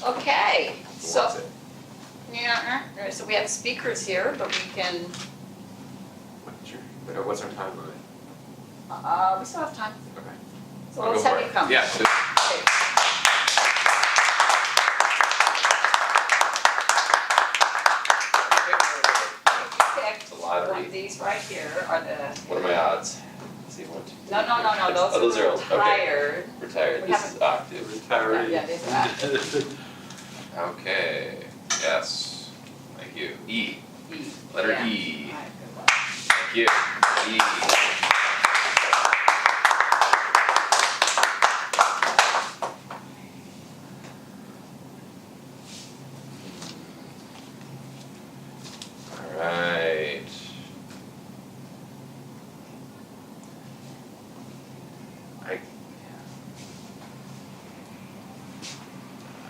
Okay, Who so, wants it? yeah, so we have speakers here, but we can, What's our timeline? we still have time. Okay. So I'll let's go have for you it. come. Yeah, so Okay. Pick a lottery. one of these right here are the, What are my odds? Let's see, 1, 2, 3, no, 4, those are are okay. retired. Retired, We this haven't- is octave. Retiree. Yeah, these are active. Okay, yes, thank you. E, E. letter Yeah. E. All right, good luck. Thank you. E. All right.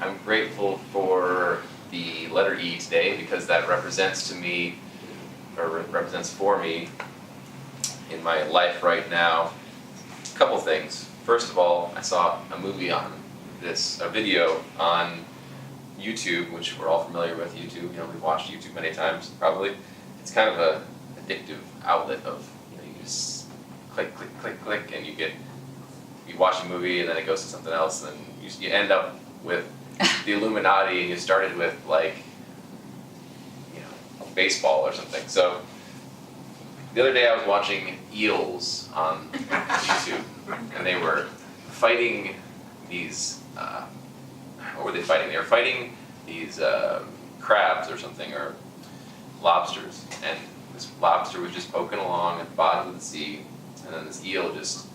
I'm grateful for the letter E today because that represents to me, or represents for me in my life right now, a couple things. First of all, I saw a movie on this, a video on YouTube, which we're all familiar with YouTube. You know, we've watched YouTube many times, probably. It's kind of a addictive outlet of, you know, you just click, click, click, click, and you watch a movie and then it goes to something else, and you end up with the Illuminati, and you started with, like, you know, baseball or something. So the other day I was watching eels on YouTube, and they were fighting these, what were they fighting? They were fighting these crabs or something, or lobsters, and this lobster was just poking along at the bottom of the sea, and then this eel just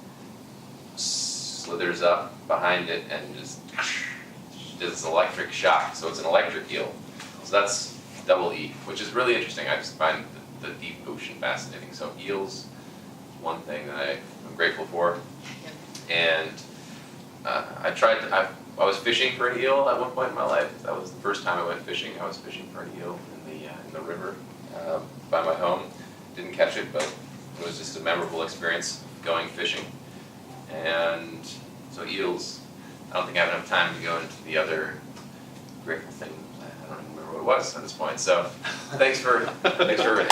slithers up behind it and just does this electric shock. So it's an electric eel. So that's double E, which is really interesting. I just find the deep ocean fascinating. So eels, one thing that I'm grateful for. And I was fishing for an eel at one point in my life. That was the first time I went fishing. I was fishing for an eel in the river by my home. Didn't catch it, but it was just a memorable experience going fishing. And so eels, I don't think I have enough time to go into the other grateful thing. I don't even remember what it was at this point. So thanks for entertaining. Good story.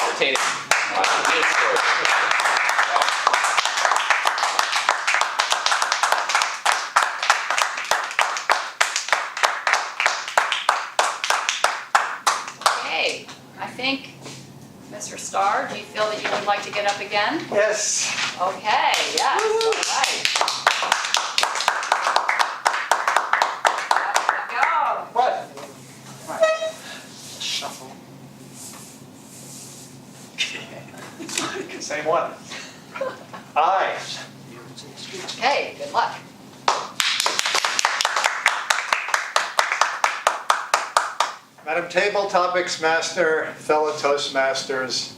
Okay, I think, Mr. Starr, do you feel that you would like to get up again? Yes. Okay, yes, all right. Up you go. What? Shuffle. Same one. Aye. Okay, good luck. Madam Table Topics Master, fellow Toastmasters,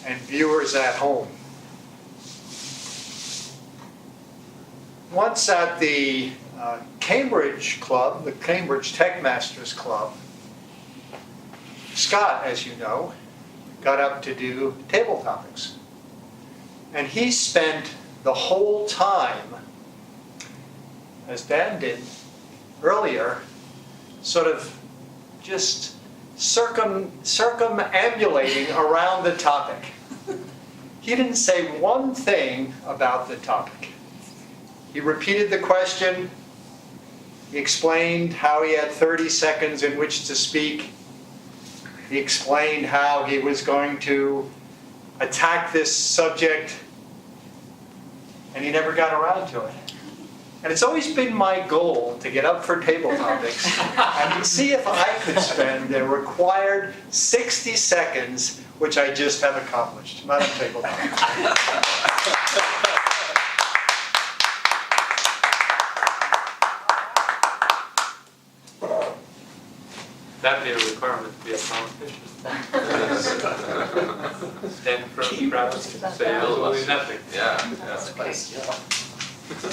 and viewers at home. Once at the Cambridge Club, the Cambridge Tech Masters Club, Scott, as you know, got up to do table topics. And he spent the whole time, as Dan did earlier, sort of just circumambulating around the topic. He didn't say one thing about the topic. He repeated the question. He explained how he had 30 seconds in which to speak. He explained how he was going to attack this subject, and he never got around to it. And it's always been my goal to get up for table topics and see if I could spend the required 60 seconds, which I just have accomplished. Madam Table Topics. That'd be a requirement to be a politician. Stand in front of the crowd and say absolutely nothing. Yeah.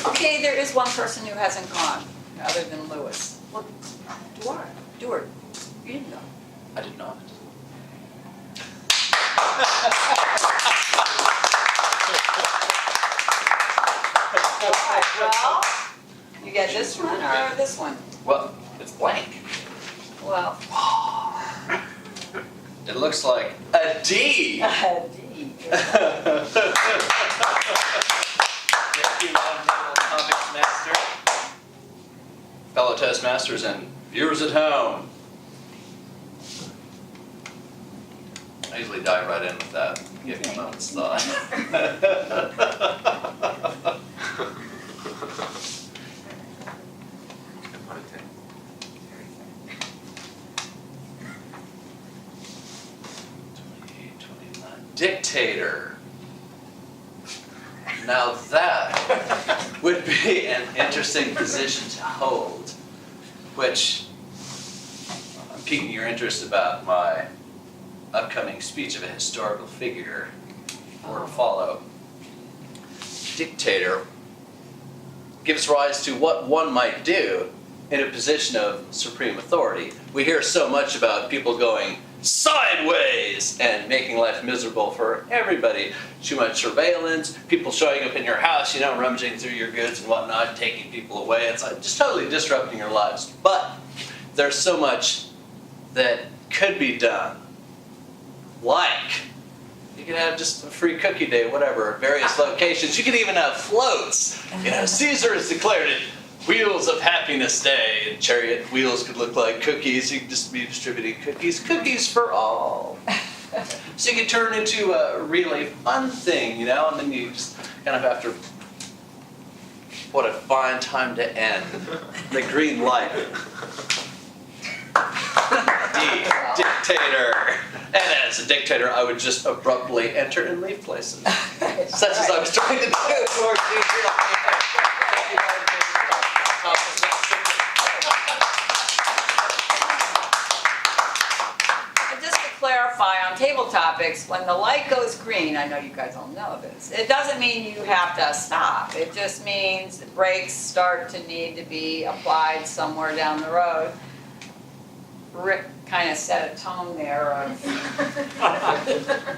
Okay, there is one person who hasn't gone, other than Lewis. Well, Duart, you didn't go. I did not. All right, well, you get this one or this one? Well, it's blank. Well, It looks like a D. D. Thank you, Madam Table Topics Master. Fellow Toastmasters and viewers at home. I usually dive right in with that, give you a moment's thought. Dictator. Now that would be an interesting position to hold, which I'm piquing your interest about my upcoming speech of a historical figure, more to follow. Dictator gives rise to what one might do in a position of supreme authority. We hear so much about people going sideways and making life miserable for everybody. Too much surveillance, people showing up in your house, rummaging through your goods and whatnot, taking people away. It's like just totally disrupting your lives. But there's so much that could be done. Like, you could have just a free cookie day, whatever, at various locations. You could even have floats. Caesar has declared it Wheels of Happiness Day, and chariot wheels could look like cookies. You could just be distributing cookies for all. So you could turn into a really fun thing, and then you just kind of have to, what a fine time to end. The green light. Dictator. And as a dictator, I would just abruptly enter and leave places. Such as I was trying to do towards you. And just to clarify, on table topics, when the light goes green, I know you guys all know this, it doesn't mean you have to stop. It just means the brakes start to need to be applied somewhere down the road. Rick kind of set a tone there of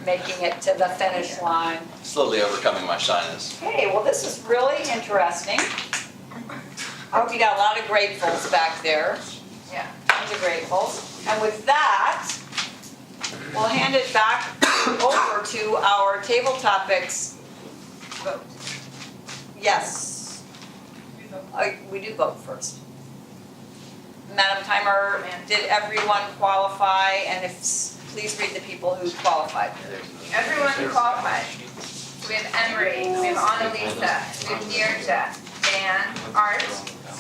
making it to the finish line. Slowly overcoming my shyness. Okay, well, this is really interesting. I hope you got a lot of gratefuls back there. Yeah. tons of gratefuls. And with that, we'll hand it back over to our table topics vote. Yes. We do vote first. Madam Timer, did everyone qualify? And if, please read the people who qualified. Everyone qualified. We have Emery, we have Annalisa, we have Neerja, Dan, Art,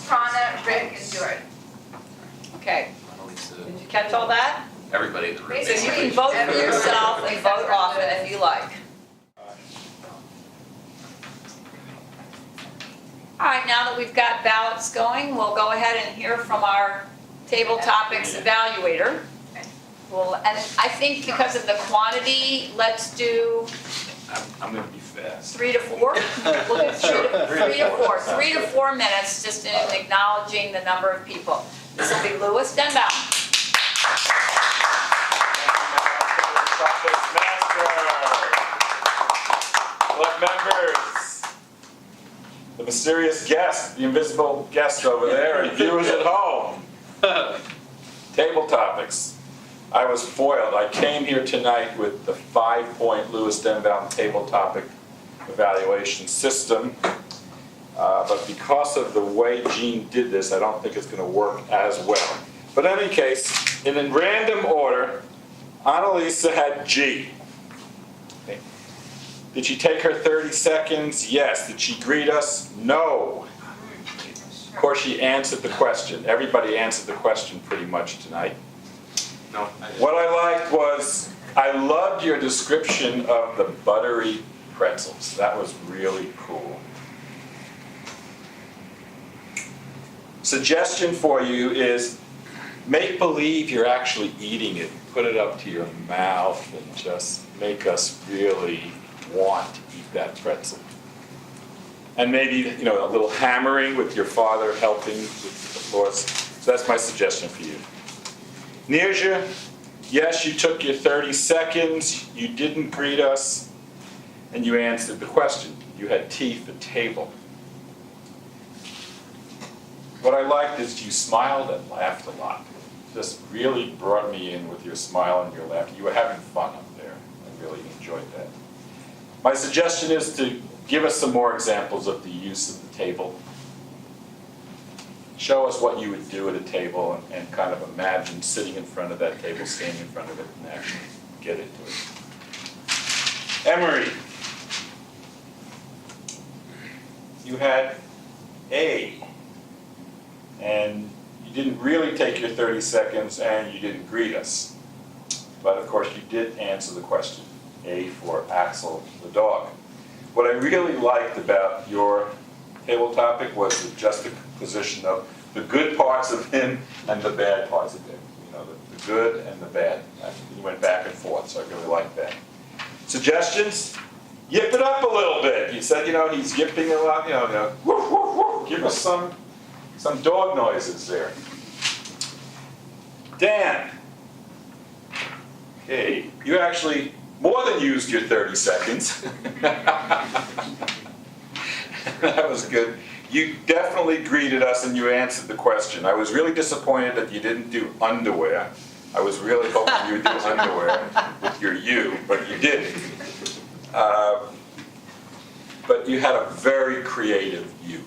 Prana, Rick, and George. Okay, Annalisa, did you catch all that? everybody in the room. So you can vote for yourself and vote often if you like. All right, now that we've got ballots going, we'll go ahead and hear from our table topics evaluator. Well, and I think because of the quantity, let's do I'm gonna be fast. 3 to 4. We'll do 3 to 4. 3 to 4 minutes, just in acknowledging the number of people. This will be Louis Denbaum. Club members, the mysterious guest, the invisible guest over there, and viewers at home. Table topics. I was foiled. I came here tonight with the 5-point Louis Denbaum table topic evaluation system. But because of the way Jean did this, I don't think it's going to work as well. But in any case, in random order, Annalisa had G. Okay. Did she take her 30 seconds? Yes. Did she greet us? No. Of course, she answered the question. Everybody answered the question pretty much tonight. No. What I liked was, I loved your description of the buttery pretzels. That was really cool. Suggestion for you is, make believe you're actually eating it. Put it up to your mouth and just make us really want to eat that pretzel. And maybe, a little hammering with your father helping with the floors. So that's my suggestion for you. Neerja, yes, you took your 30 seconds, you didn't greet us, and you answered the question. You had teeth at table. What I liked is you smiled and laughed a lot. Just really brought me in with your smile and your laughter. You were having fun up there. I really enjoyed that. My suggestion is to give us some more examples of the use of the table. Show us what you would do at a table and kind of imagine sitting in front of that table, standing in front of it, and actually get into it. Emery, you had A, and you didn't really take your 30 seconds and you didn't greet us. But of course you did answer the question. A for Axel the dog. What I really liked about your table topic was the juxtaposition of the good parts of him and the bad parts of him. The good and the bad. You went back and forth, so I really liked that. Suggestions? Yip it up a little bit. You said, he's yipping a lot, woof, woof, woof. Give us some dog noises there. Dan. Okay, you actually more than used your 30 seconds. That was good. You definitely greeted us and you answered the question. I was really disappointed that you didn't do underwear. I was really hoping you would do underwear with your you, but you didn't. But you had a very creative you.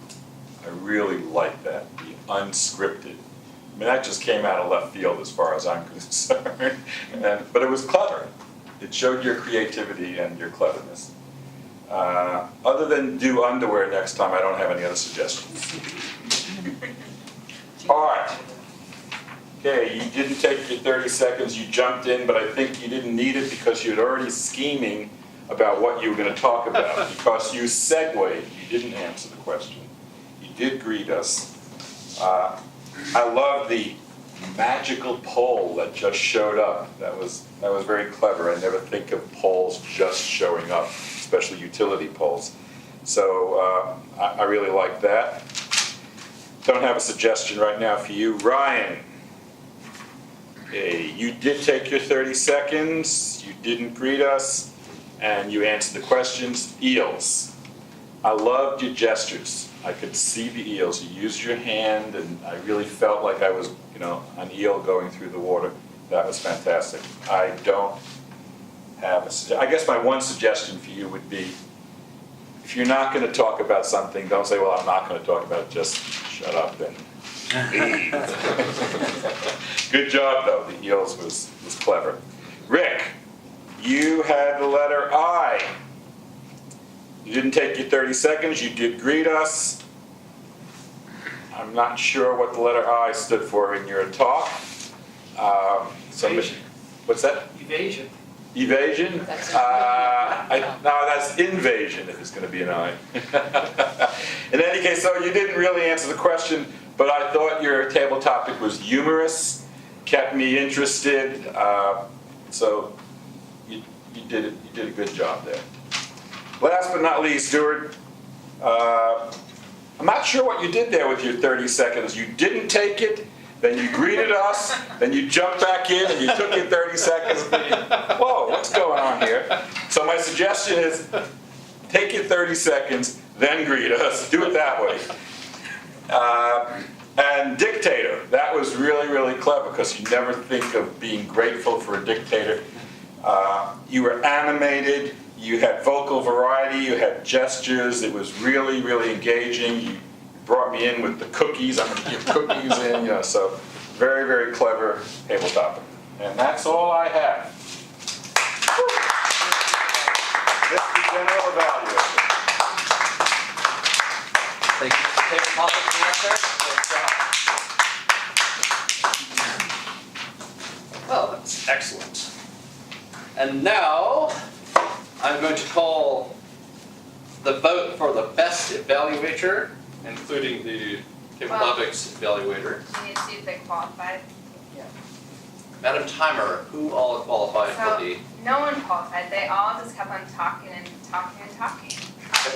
I really liked that, the unscripted. I mean, that just came out of left field as far as I'm concerned. But it was clever. It showed your creativity and your cleverness. Other than do underwear next time, I don't have any other suggestions. Art. Okay, you didn't take your 30 seconds, you jumped in, but I think you didn't need it because you had already scheming about what you were going to talk about. Because you segued, you didn't answer the question. You did greet us. I love the magical pole that just showed up. That was very clever. I never think of poles just showing up, especially utility poles. So I really like that. Don't have a suggestion right now for you. Ryan. Okay, you did take your 30 seconds, you didn't greet us, and you answered the questions. Eels. I loved your gestures. I could see the eels. You used your hand, and I really felt like I was an eel going through the water. That was fantastic. I don't have I guess my one suggestion for you would be, if you're not going to talk about something, don't say, well, I'm not going to talk about it, just shut up and leave. Good job, though. The eels was clever. Rick, you had the letter I. You didn't take your 30 seconds. You did greet us. I'm not sure what the letter I stood for in your talk. Evasion. What's that? Evasion. Evasion? That's No, that's invasion if it's going to be an I. In any case, so you didn't really answer the question, but I thought your table topic was humorous, kept me interested, so you did a good job there. Last but not least, Stuart, I'm not sure what you did there with your 30 seconds. You didn't take it, then you greeted us, then you jumped back in and you took your 30 seconds. Whoa, what's going on here? So my suggestion is, take your 30 seconds, then greet us. Do it that way. And dictator, that was really, really clever because you never think of being grateful for a dictator. You were animated, you had vocal variety, you had gestures. It was really, really engaging. You brought me in with the cookies. I'm going to give cookies in, so very, very clever table topic. And that's all I have. Mr. General Evaluator. Thank you for taking topic answer. Well, that's excellent. And now, I'm going to call the vote for the best evaluator, including the table topics evaluator. You need to see if they qualified. Madam Timer, who all qualified for the? No one qualified. They all just kept on talking and talking and talking.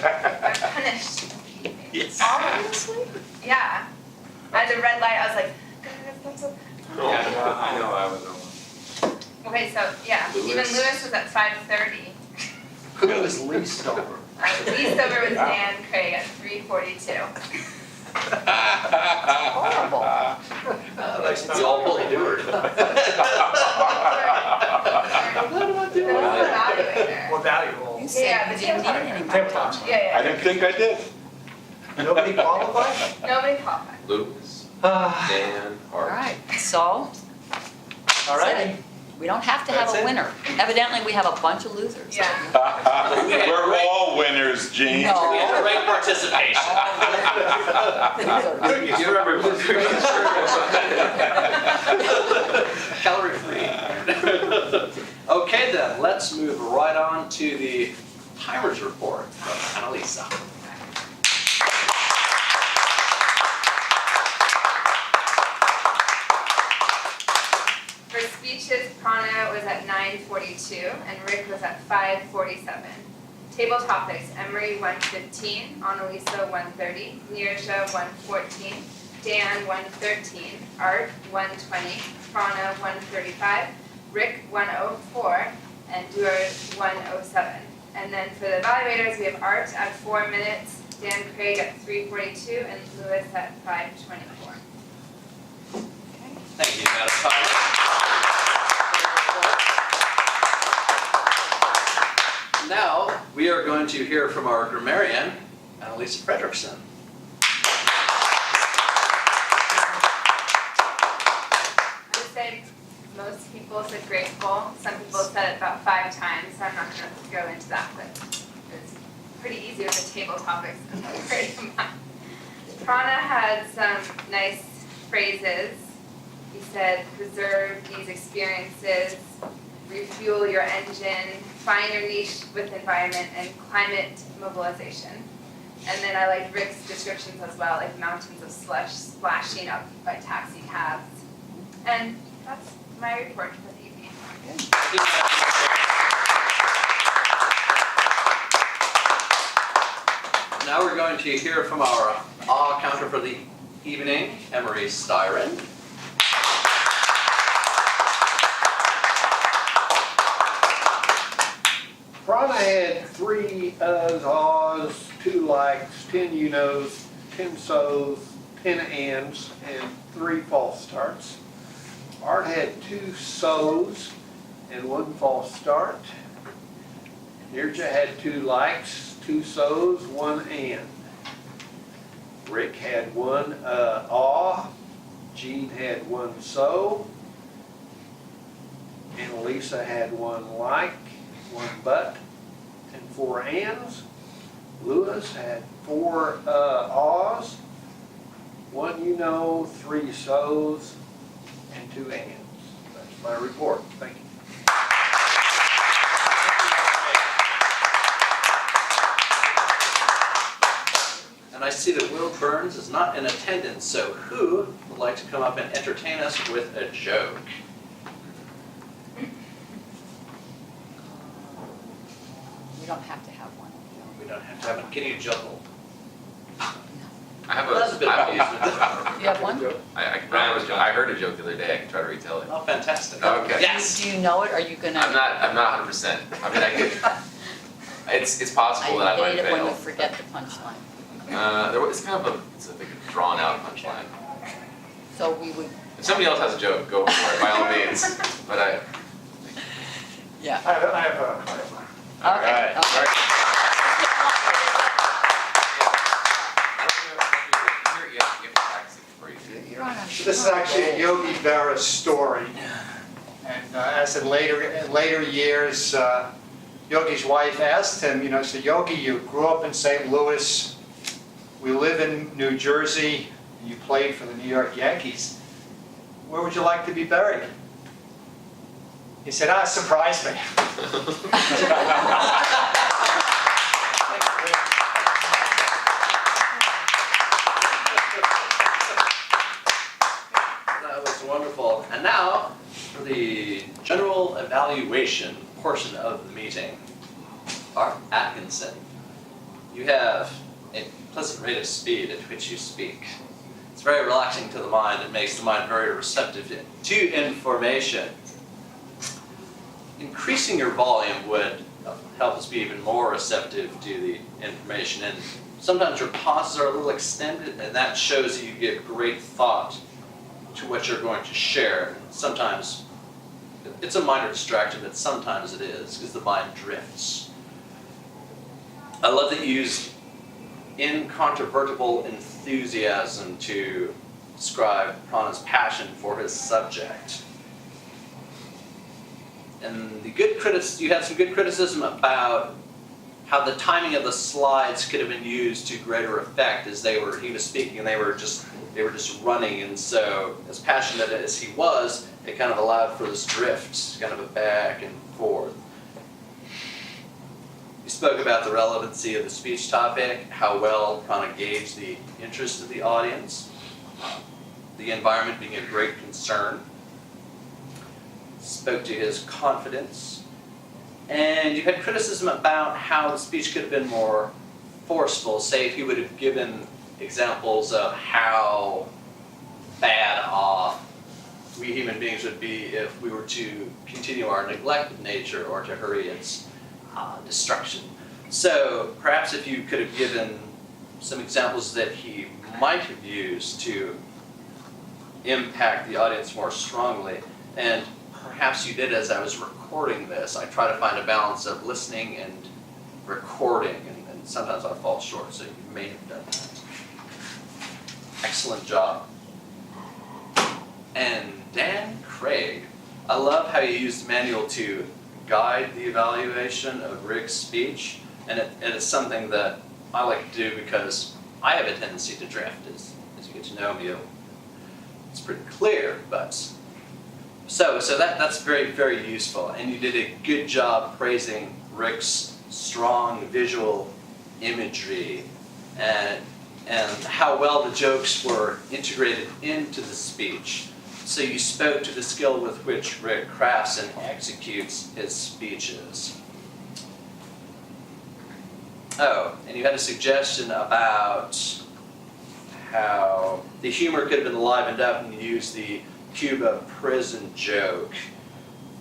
They're punished. Yes. Honestly? Yeah. At the red light, I was like, guys, that's okay. Yeah, I know I was on. Okay, so yeah, even Lewis was at 5:30. Who was least over? Least over was Dan Craig at 3:42. Horrible. That's the all fully doer. Evaluator. More valuable. You said Yeah, you the didn't need table any Table more tops. time. Yeah, I didn't think I did. Nobody qualified? Nobody qualified. Lewis, Dan, All Art. right, so All righty. we don't have to have That's a it. winner. Evidently, we have a bunch of losers. Yeah. We're all winners, Gene. No. We had great participation. Losers. You remember calorie free. Okay then, let's move right on to the timers report from Annalisa. For speeches, Prana was at 9:42 and Rick was at 5:47. Table topics, Emery 115, Annalisa 130, Neerja 114, Dan 113, Art 120, Prana 135, Rick 104, and Duard 107. And then for the evaluators, we have Art at 4 minutes, Dan Craig at 3:42, and Lewis at 5:24. Thank you, Madam Timer. Now, we are going to hear from our grammarian, Annalisa Fredrickson. I would say most people said grateful. Some people said it about 5 times, so I'm not going to go into that, but it's pretty easy with the table topics. Prana had some nice phrases. He said, preserve these experiences, refuel your engine, find your niche with environment, and climate mobilization. And then I liked Rick's descriptions as well, like mountains of slush splashing up by taxi cabs. And that's my report for the evening. Now we're going to hear from our awe counter for the evening, Emery Styron. Prana had 3 uhs, ahs, 2 likes, 10 you knows, 10 so's, 10 ands, and 3 false starts. Art had 2 so's and 1 false start. Nirja had 2 likes, 2 so's, 1 and. Rick had 1 aw. Jean had 1 so. Annalisa had 1 like, 1 but, and 4 ands. Lewis had 4 ahs, 1 you know, 3 so's, and 2 ands. That's my report. Thank you. And I see that Will Burns is not in attendance, so who would like to come up and entertain us with a joke? We don't have to have one. We don't have to have one. Can you juggle? I have That's a bit of amusement. You have one? I heard a joke the other day, I can try to retell it. Oh, fantastic. Okay. Yes. Do you know it? Are you gonna? I'm not 100%. I mean, I could, it's possible that I I might hate it when you fail. forget the punchline. It's kind of it's like a drawn out punchline. So we would, If somebody else has a joke, go for it by all means. But yeah. I have a, all Okay, right. okay. All right. You have to practice it before you do it. You're on a. this is actually a Yogi Berra story. And as in later years, Yogi's wife asked him, so Yogi, you grew up in St. Louis, we live in New Jersey, you played for the New York Yankees. Where would you like to be buried? He said, surprise me. That was wonderful. And now, for the general evaluation portion of the meeting, Art Atkinson, you have a pleasant rate of speed at which you speak. It's very relaxing to the mind. It makes the mind very receptive to information. Increasing your volume would help us be even more receptive to the information. And sometimes your pauses are a little extended, and that shows that you give great thought to what you're going to share. Sometimes it's a minor distraction, but sometimes it is, because the mind drifts. I love that you use incontrovertible enthusiasm to describe Prana's passion for his subject. And you had some good criticism about how the timing of the slides could have been used to greater effect as he was speaking and they were just running, and so as passionate as he was, it kind of allowed for this drift, kind of a back and forth. You spoke about the relevancy of the speech topic, how well Prana gauged the interest of the audience, the environment being a great concern. Spoke to his confidence, and you had criticism about how the speech could have been more forceful. Say if he would have given examples of how bad off we human beings would be if we were to continue our neglect of nature or to hurry its destruction. So perhaps if you could have given some examples that he might have used to impact the audience more strongly, and perhaps you did as I was recording this. I try to find a balance of listening and recording, and sometimes I fall short, so you may have done that. Excellent job. And Dan Craig, I love how you used the manual to guide the evaluation of Rick's speech, and it's something that I like to do because I have a tendency to drift. As you get to know me, it's pretty clear, but so that's very, very useful, and you did a good job praising Rick's strong visual imagery and how well the jokes were integrated into the speech. So you spoke to the skill with which Rick crafts and executes his speeches. Oh, and you had a suggestion about how the humor could have been livened up and you used the Cuba prison joke,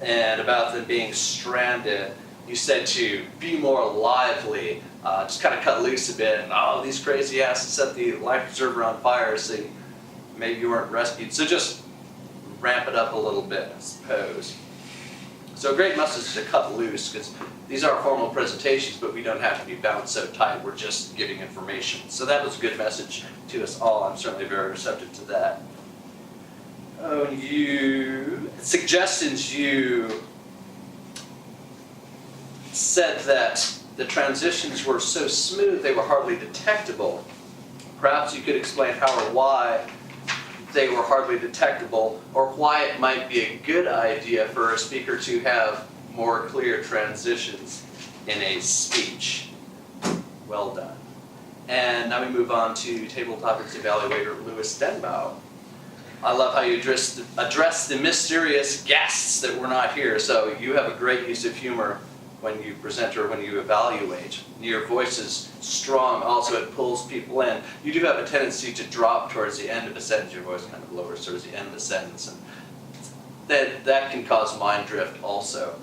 and about them being stranded. You said to be more lively, just kind of cut loose a bit, and these crazy asses set the life preserver on fire, so you maybe you weren't rescued. So just ramp it up a little bit, I suppose. So a great message is to cut loose, because these aren't formal presentations, but we don't have to be bound so tight. We're just giving information. So that was a good message to us all. I'm certainly very receptive to that. Oh, suggestions, you said that the transitions were so smooth they were hardly detectable. Perhaps you could explain how or why they were hardly detectable, or why it might be a good idea for a speaker to have more clear transitions in a speech. Well done. And now we move on to table topics evaluator Louis Denbow. I love how you address the mysterious guests that were not here. So you have a great use of humor when you present or when you evaluate. Your voice is strong, also it pulls people in. You do have a tendency to drop towards the end of a sentence. Your voice kind of lowers towards the end of the sentence, and that can cause mind drift also.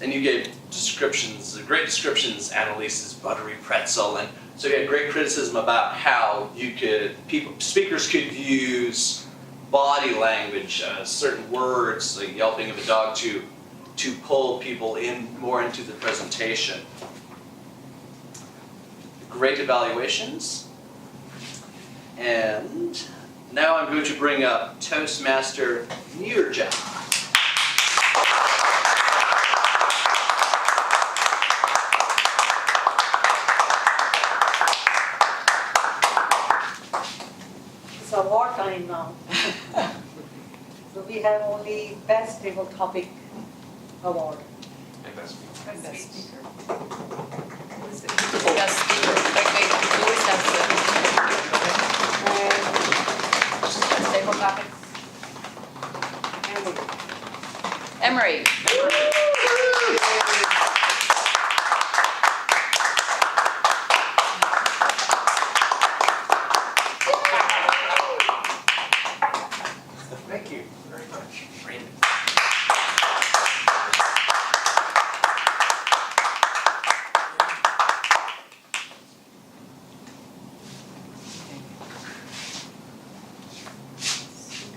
And you gave descriptions, great descriptions, Annalise's buttery pretzel, and so you had great criticism about how speakers could use body language, certain words, like yelping of a dog, to pull people in more into the presentation. Great evaluations. And now I'm going to bring up Toastmaster Nirja. It's award time now. So we have only best table topic award. Best speaker. Who's the best speaker? Wait, Louis has the table topics. Emery. Thank you very much.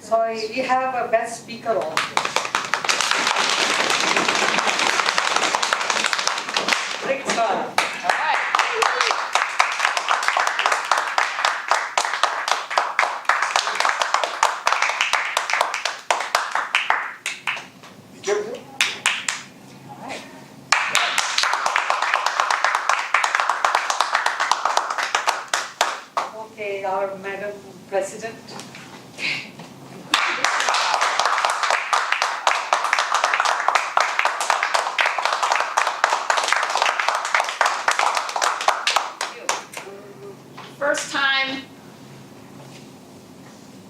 So we have a best speaker also. Rick Star. All right. All right. Okay, our Madam President. First time.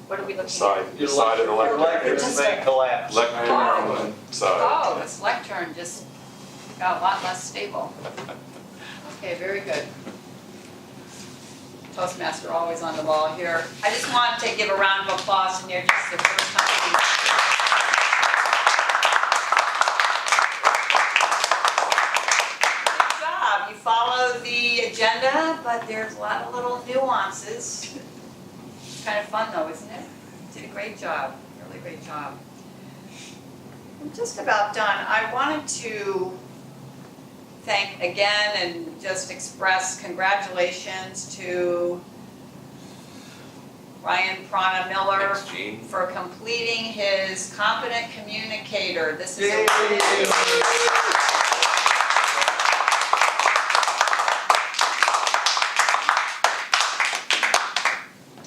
What are we looking at? Side of the lectern. Thing collapsed. Lectern side. Oh, this lectern just got a lot less stable. Okay, very good. Toastmaster always on the ball here. I just wanted to give a round of applause, and you're just the first time. Good job. You follow the agenda, but there's a lot of little nuances. It's kind of fun though, isn't it? You did a great job, really great job. I'm just about done. I wanted to thank again and just express congratulations to Ryan Prana Miller Thanks, Jean. for completing his competent communicator. This is a really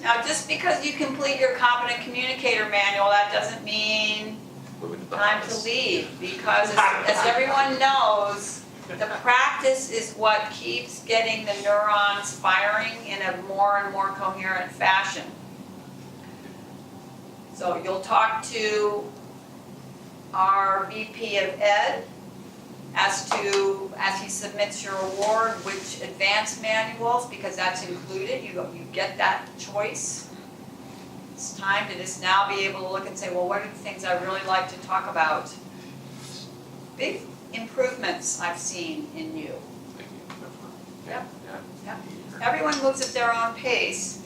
Now, just because you complete your competent communicator manual, that doesn't mean Moving to the time to office. leave, because as everyone knows, the practice is what keeps getting the neurons firing in a more and more coherent fashion. So you'll talk to our VP of Ed as he submits your award, which advanced manuals, because that's included, you get that choice. It's time to just now be able to look and say, well, what are the things I really like to talk about? Big improvements I've seen in you. Thank you. Yep. Yeah. Everyone moves at their own pace.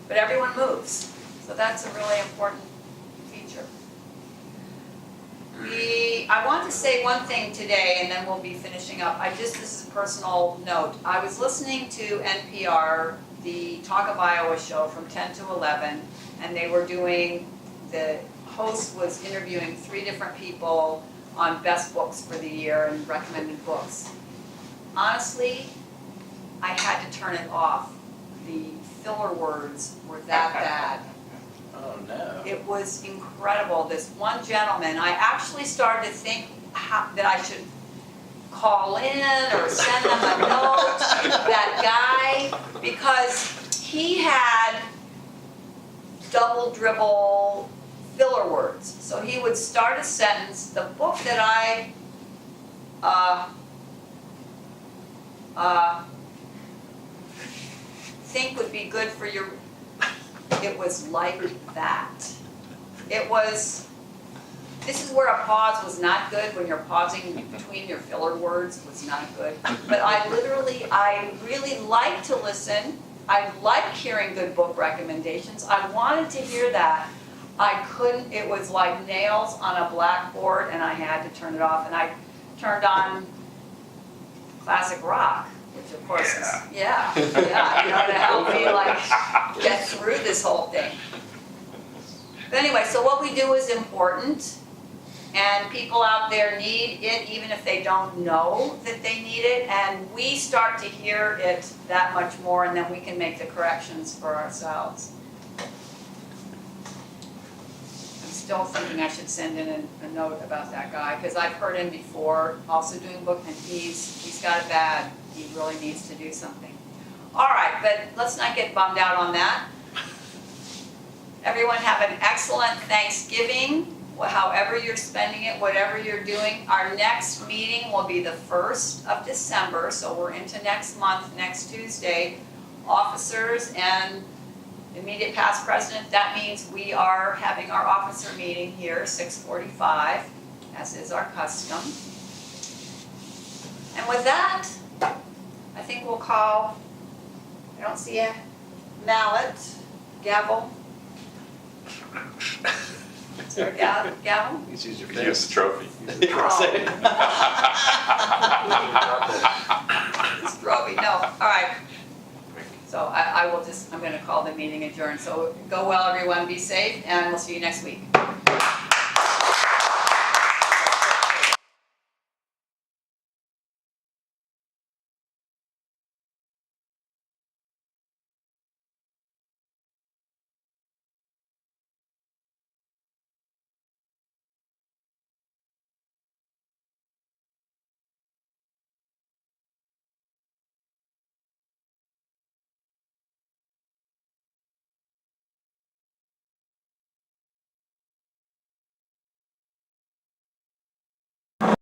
but everyone moves. So that's a really important feature. I want to say one thing today, and then we'll be finishing up. This is a personal note. I was listening to NPR, the Talk of Iowa show from 10 to 11, and they were the host was interviewing 3 different people on best books for the year and recommended books. Honestly, I had to turn it off. The filler words were that bad. Oh, no. It was incredible. This one gentleman, I actually started to think that I should call in or send them a note, that guy, because he had double dribble filler words. So he would start a sentence, the book that I think would be good for your, it was like that. This is where a pause was not good, when you're pausing between your filler words was not good. But I really like to listen. I like hearing good book recommendations. I wanted to hear that. I couldn't, it was like nails on a blackboard, and I had to turn it off. And I turned on classic rock, which of course is, yeah, to help me get through this whole thing. But anyway, so what we do is important, and people out there need it even if they don't know that they need it, and we start to hear it that much more, and then we can make the corrections for ourselves. I'm still thinking I should send in a note about that guy, because I've heard him before, also doing book, and he's got it bad. He really needs to do something. All right, but let's not get bummed out on that. Everyone have an excellent Thanksgiving, however you're spending it, whatever you're doing. Our next meeting will be the 1st of December, so we're into next month, next Tuesday. Officers and immediate past president, that means we are having our officer meeting here, 6:45, as is our custom. And with that, I think we'll call, I don't see a mallet, gavel. Is there a gavel? You use your You use the trophy. It's trophy, no, all right. So I'm gonna call the meeting adjourned. So go well, everyone, be safe, and we'll see you next week.